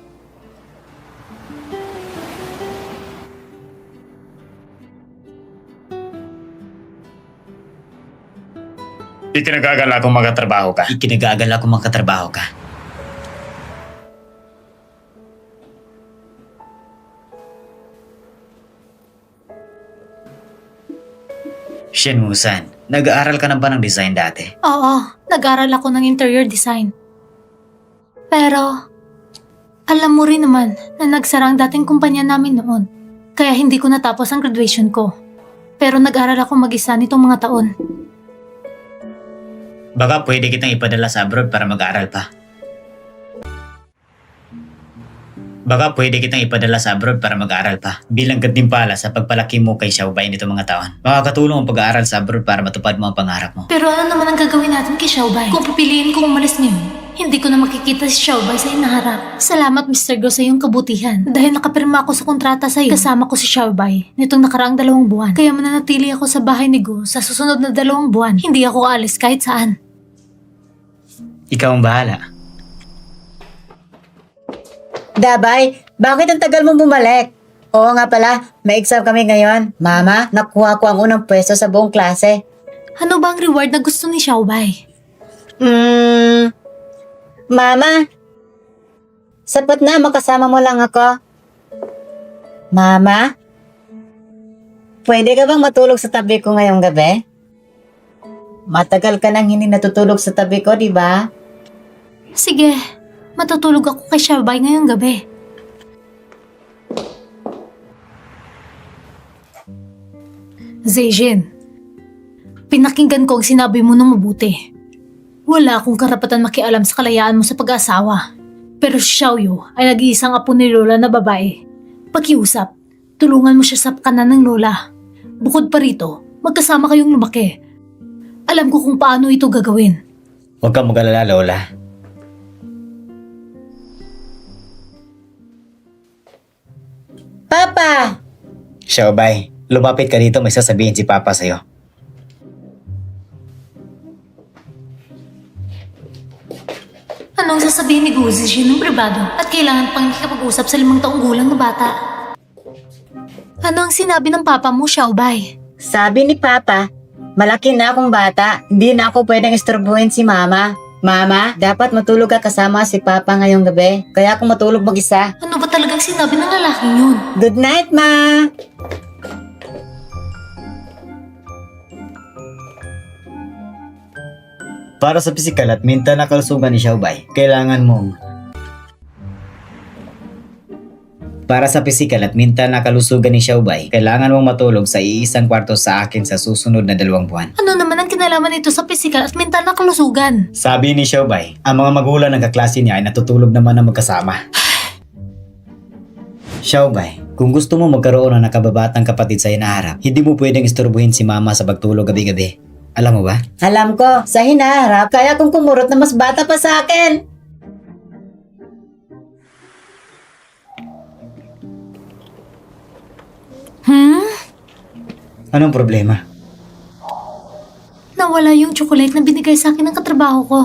Ikinagagala kung magkatrabaho ka. Ikinagagala kung magkatrabaho ka. Shen Musan, nag-aaral ka na ba ng design dati? Oo, nag-aral ako ng interior design. Pero, alam mo rin naman na nagsara ang dating kumpanya namin noon. Kaya hindi ko natapos ang graduation ko. Pero nag-aral ako mag-isa nitong mga taon. Baka pwede kitang ipadala sa abroad para mag-aaral pa. Baka pwede kitang ipadala sa abroad para mag-aaral pa. Bilang gantimpala sa pagpalaki mo kay Xiaobay nito mga taon. Makakatulong ang pag-aaral sa abroad para matupad mo ang pangarap mo. Pero ano naman ang gagawin natin kay Xiaobay? Kung pipiliin kong umalis ngayon, hindi ko na makikita si Xiaobay sa hinaharap. Salamat Mr. Go sa iyong kabutihan. Dahil nakapirma ako sa kontrata sa iyo, kasama ko si Xiaobay nitong nakaraang 2 buwan. Kaya mananatili ako sa bahay ni Go sa susunod na 2 buwan. Hindi ako aalis kahit saan. Ikaw ang bahala. Dabay, bakit ang tagal mo bumalik? Oo nga pala, may exam kami ngayon. Mama, nakuha ko ang unang pwesto sa buong klase. Ano ba ang reward na gusto ni Xiaobay? Mama, sapat na makasama mo lang ako. Mama, pwede ka bang matulog sa tabi ko ngayong gabi? Matagal ka nang hindi natutulog sa tabi ko, di ba? Sige, Matutulog ako kay Xiaobay ngayong gabi. Zeijin, pinakinggan ko ang sinabi mo ng mabuti. Wala akong karapatan makialam sa kalayaan mo sa pag-asawa. Pero si Xiaoyu ay nag-iisang apo ni Lola na babae. Pakiusap, tulungan mo siya sa kanan ng Lola. Bukod pa rito, magkasama kayong lumaki. Alam ko kung paano ito gagawin. Huwag kang mag-alala, Lola. Papa! Xiaobay, lumapit ka dito, may sasabihin si Papa sa'yo. Anong sasabihin ni Guzijin ng pribado at kailangan pang ikapag-usap sa 5 taong gulang na bata? Ano ang sinabi ng papa mo, Xiaobay? Sabi ni Papa, malaki na akong bata, hindi na ako pwedeng istorbuhin si Mama. Mama, dapat matulog ka kasama si Papa ngayong gabi, kaya ako matulog mag-isa. Ano ba talagang sinabi ng lalaking yun? Good night, Ma! Para sa pisikal at mental na kalusugan ni Xiaobay, kailangan mong... Para sa pisikal at mental na kalusugan ni Xiaobay, kailangan mong matulog sa iisang kwarto sa akin sa susunod na 2 buwan. Ano naman ang kinalaman nito sa pisikal at mental na kalusugan? Sabi ni Xiaobay, ang mga magulang ng kaklase niya ay natutulog naman na magkasama. Xiaobay, kung gusto mo magkaroon ng nakababatang kapatid sa hinaharap, hindi mo pwedeng istorbuhin si Mama sa pagtulog gabi-gabi. Alam mo ba? Alam ko, sa hinaharap, kaya kong kumurot na mas bata pa sa akin. Anong problema? Nawala yung chocolate na binigay sa akin ng katrabaho ko.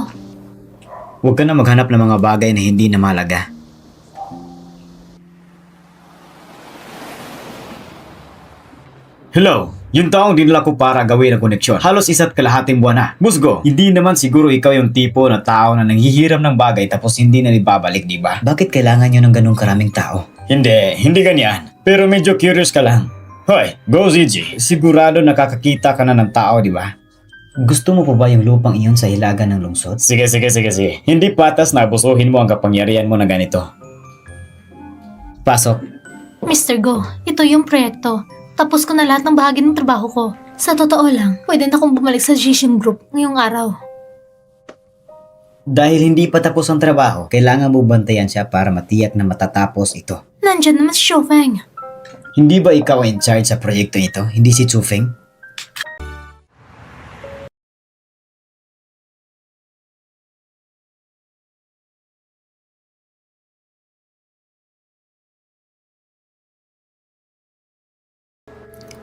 Huwag ka na maghanap ng mga bagay na hindi na mahalaga. Hello, yung taong dinala ko para gawin ang koneksyon. Halos 1.5 buwan na. Musgo, hindi naman siguro ikaw yung tipo na tao na nanghihiram ng bagay tapos hindi na ibabalik, di ba? Bakit kailangan nyo ng ganung karaming tao? Hindi ganyan. Pero medyo curious ka lang. Hoy, go Ziji. Sigurado nakakakita ka na ng tao, di ba? Gusto mo pa ba yung lupang iyon sa hilaga ng lungsod? Sige. Hindi patas na abusuhin mo ang kapangyarihan mo na ganito. Pasok. Mr. Go, ito yung proyekto. Tapos ko na lahat ng bahagi ng trabaho ko. Sa totoo lang, pwede na akong bumalik sa Jishin Group ngayong araw. Dahil hindi pa tapos ang trabaho, kailangan mo bantayan siya para matiyak na matatapos ito. Nandyan naman si Xiaofeng. Hindi ba ikaw in charge sa proyekto ito? Hindi si Chufeng?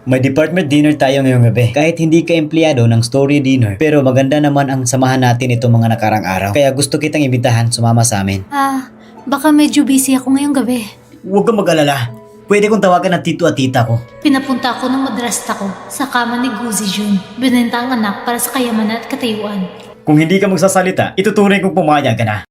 May department dinner tayo ngayong gabi. Kahit hindi ka empleyado ng story dinner, pero maganda naman ang samahan natin itong mga nakarang araw. Kaya gusto kitang imbitahan sumama sa amin. Baka medyo busy ako ngayong gabi. Huwag kang mag-alala. Pwede kong tawagan ng tito at tita ko. Pinapunta ako ng madrasta ko sa kama ni Guzijun. Binenta ang anak para sa kayamanan at katayuan. Kung hindi ka magsasalita, itutunay kong pumayag ka na.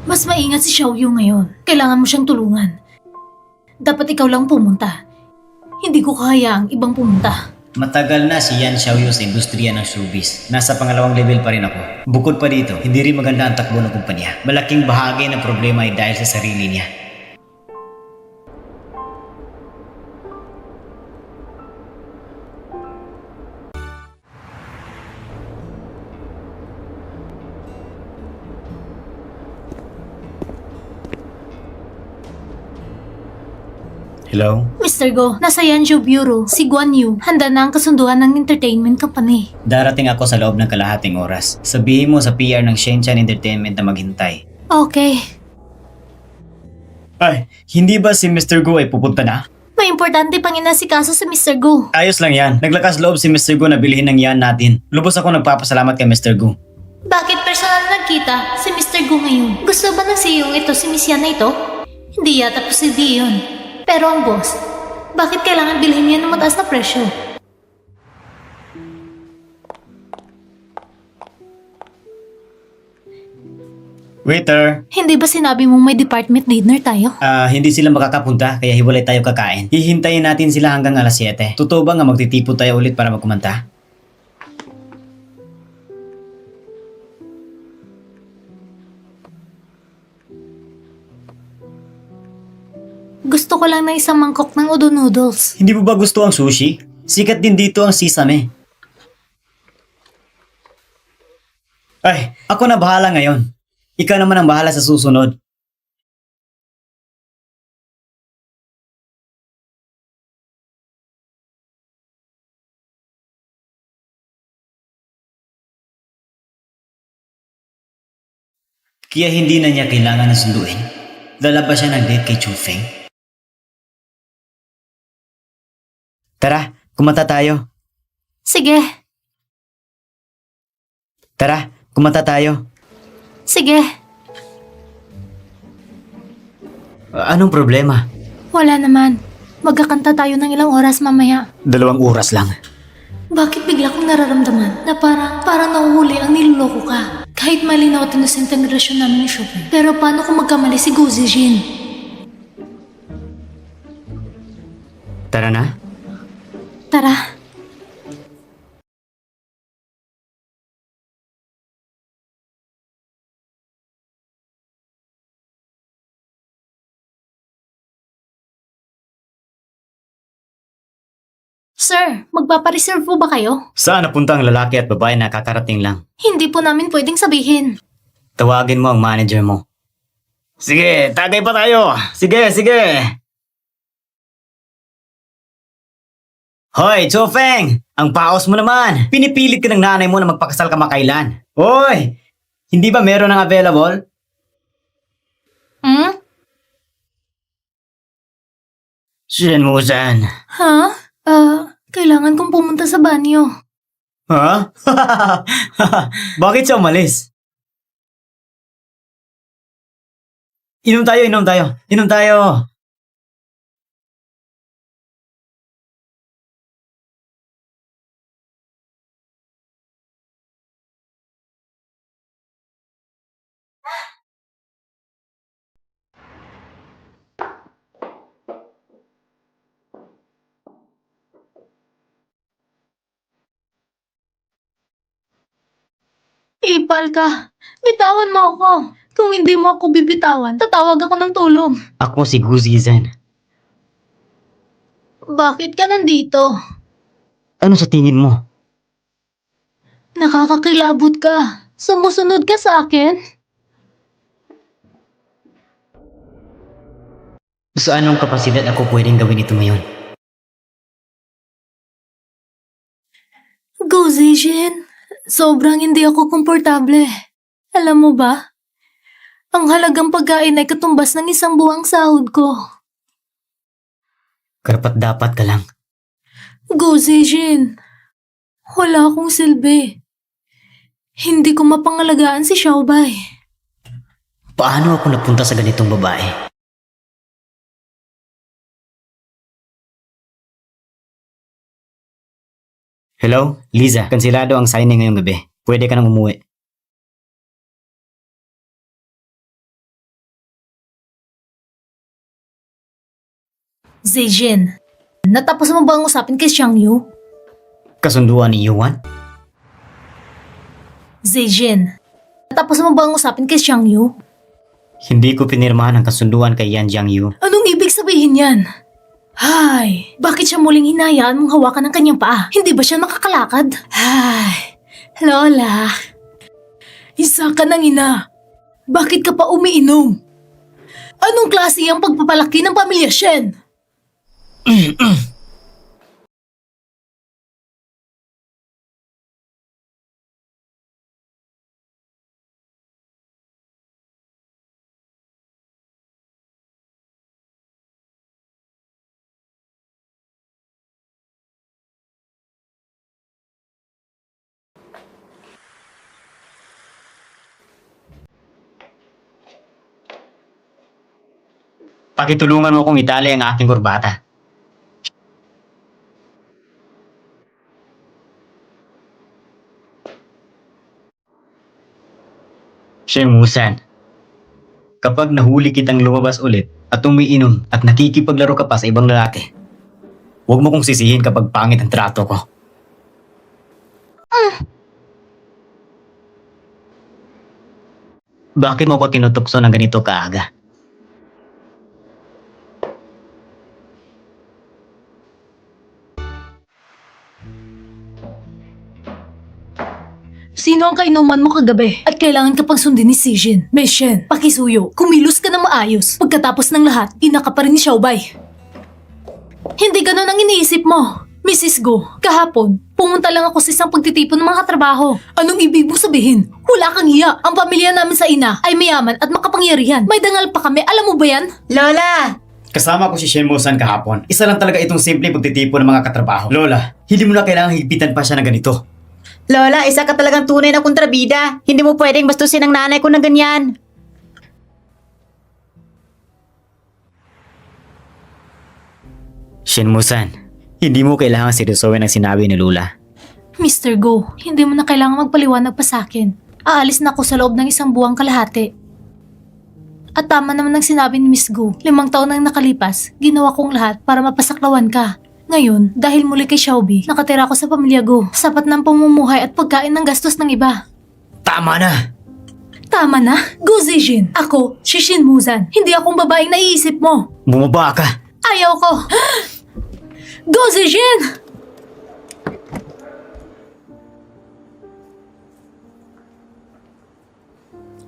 Mas maingat si Xiaoyu ngayon. Kailangan mo siyang tulungan. Dapat ikaw lang pumunta. Hindi ko kahayaang ibang pumunta. Matagal na si Yan Xiaoyu sa industriya ng showbiz. Nasa pangalawang level pa rin ako. Bukod pa dito, hindi rin maganda ang takbo ng kumpanya. Malaking bahagi ng problema ay dahil sa sarili niya. Hello? Mr. Go, nasa Yanzhou Bureau, si Guan Yu, handa na ang kasunduan ng entertainment company. Darating ako sa loob ng kalahating oras. Sabihin mo sa PR ng Shenzhen Entertainment na maghintay. Okay. Ay, hindi ba si Mr. Go ay pupunta na? May importante pang inasikaso si Mr. Gu. Ayos lang yan. Naglakas loob si Mr. Gu na bilhin ng yan natin. Lubos ako nagpapasalamat kay Mr. Gu. Bakit personal na nagkita si Mr. Gu ngayon? Gusto ba ng CEO ito si Miss Yan na ito? Hindi yata posible yun. Pero ang boss, bakit kailangan bilhin niya ng mataas na presyo? Waiter! Hindi ba sinabi mong may department dinner tayo? Hindi sila makakapunta kaya hiwalay tayo kakain. Hihintayin natin sila hanggang alas 7. Totoo ba nga magtitipo tayo ulit para magkumanta? Gusto ko lang na isang mangkok ng udo noodles. Hindi mo ba gusto ang sushi? Sikat din dito ang sesame. Ay, ako na bahala ngayon. Ikaw naman ang bahala sa susunod. Kaya hindi na niya kailangan ng sunduin. Lalabas siya ng date kay Chufeng. Tara, kumanta tayo. Sige, Tara, kumanta tayo. sige. Anong problema? Wala naman. Magkakanta tayo ng ilang oras mamaya. 2 oras lang. Bakit bigla kong nararamdaman na parang nahuhuli ang niloloko ka? Kahit malinaw at inosenteng relasyon namin ni Chopin. Pero paano kung magkamali si Gu Zijin? Tara na. Tara. Sir, magpapareserve po ba kayo? Saan napunta ang lalaki at babae na kakarating lang? Hindi po namin pwedeng sabihin. Tawagin mo ang manager mo. Sige, tagay pa tayo. Sige. Hoy, Chofeng! Ang paos mo naman! Pinipilit ka ng nanay mo na magpakasal ka makailan. Hoy! Hindi ba meron ng available? Hmm? Shenmue-san. Ha? Kailangan kong pumunta sa banyo. Ha? Bakit siya umalis? Inom tayo. Ipal ka. Bitawan mo ako. Kung hindi mo ako bibitawan, tatawag ako ng tulong. Ako si Guzizen. Bakit ka nandito? Ano sa tingin mo? Nakakakilabot ka. Sumusunod ka sa akin? Sa anong kapasidad ako pwedeng gawin ito ngayon? Go, Zijin. Sobrang hindi ako komportable. Alam mo ba? Ang halagang pagkain ay katumbas ng isang buwang sahod ko. Karapat dapat ka lang. Go, Zijin. Wala akong silbi. Hindi ko mapangalagaan si Xiaobay. Paano ako napunta sa ganitong babae? Hello? Liza, kansilado ang signing ngayong gabi. Pwede ka nang umuwi. Zijin, natapos mo ba ang usapin kay Xiang Yu? Kasunduan ni Yuan? Zijin, natapos mo ba ang usapin kay Xiang Yu? Hindi ko pinirmahan ang kasunduan kay Yan Jiangyu. Anong ibig sabihin yan? Hay, bakit siya muling hinayaan mong hawakan ang kanyang paa? Hindi ba siya makakalakad? Hay, Lola. Isa ka ng ina. Bakit ka pa umiinom? Anong klase ang pagpapalaki ng pamilya Shen? Pakitulungan mo kong itali ang aking kurbata. Shemusan, kapag nahuli kitang lumabas ulit at umiinom at nakikipaglaro ka pa sa ibang lalaki, huwag mo kong sisihin kapag pangit ang trato ko. Bakit mo ko tinutukso ng ganito kaaga? Sino ang kainuman mo kagabi? At kailangan ka pang sundin ni Sijin. Meshen, pakisuyo, kumilos ka ng maayos. Pagkatapos ng lahat, ina ka pa rin ni Xiaobay. Hindi ganun ang iniisip mo. Mrs. Go, kahapon, pumunta lang ako sa isang pagtitipon ng mga katrabaho. Anong ibig mo sabihin? Wala kang hiya. Ang pamilya namin sa ina ay mayaman at makapangyarihan. May dangal pa kami, alam mo ba yan? Lola! Kasama ko si Shemusan kahapon. Isa lang talaga itong simple pagtitipon ng mga katrabaho. Lola, hindi mo na kailangang higpitan pa siya ng ganito. Lola, isa ka talagang tunay na kontrabida. Hindi mo pwedeng bastusin ang nanay ko ng ganyan. Shenmusan, hindi mo kailangang seryosohin ang sinabi ni Lula. Mr. Go, hindi mo na kailangan magpaliwanag pa sa akin. Aalis na ako sa loob ng 1 buwang kalahati. At tama naman ang sinabi ni Miss Go. 5 taon nang nakalipas, ginawa kong lahat para mapasaklawan ka. Ngayon, dahil muli kay Xiaobi, nakatira ako sa pamilya Go. Sapat ng pamumuhay at pagkain ng gastos ng iba. Tama na! Tama na? Go Zijin! Ako, si Shin Muzan. Hindi akong babaeng naiisip mo. Bumaba ka! Ayaw ko! Go Zijin!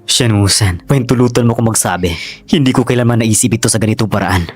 Shenmusan, pahintulutan mo kung magsabi. Hindi ko kailanman naisip ito sa ganitong paraan.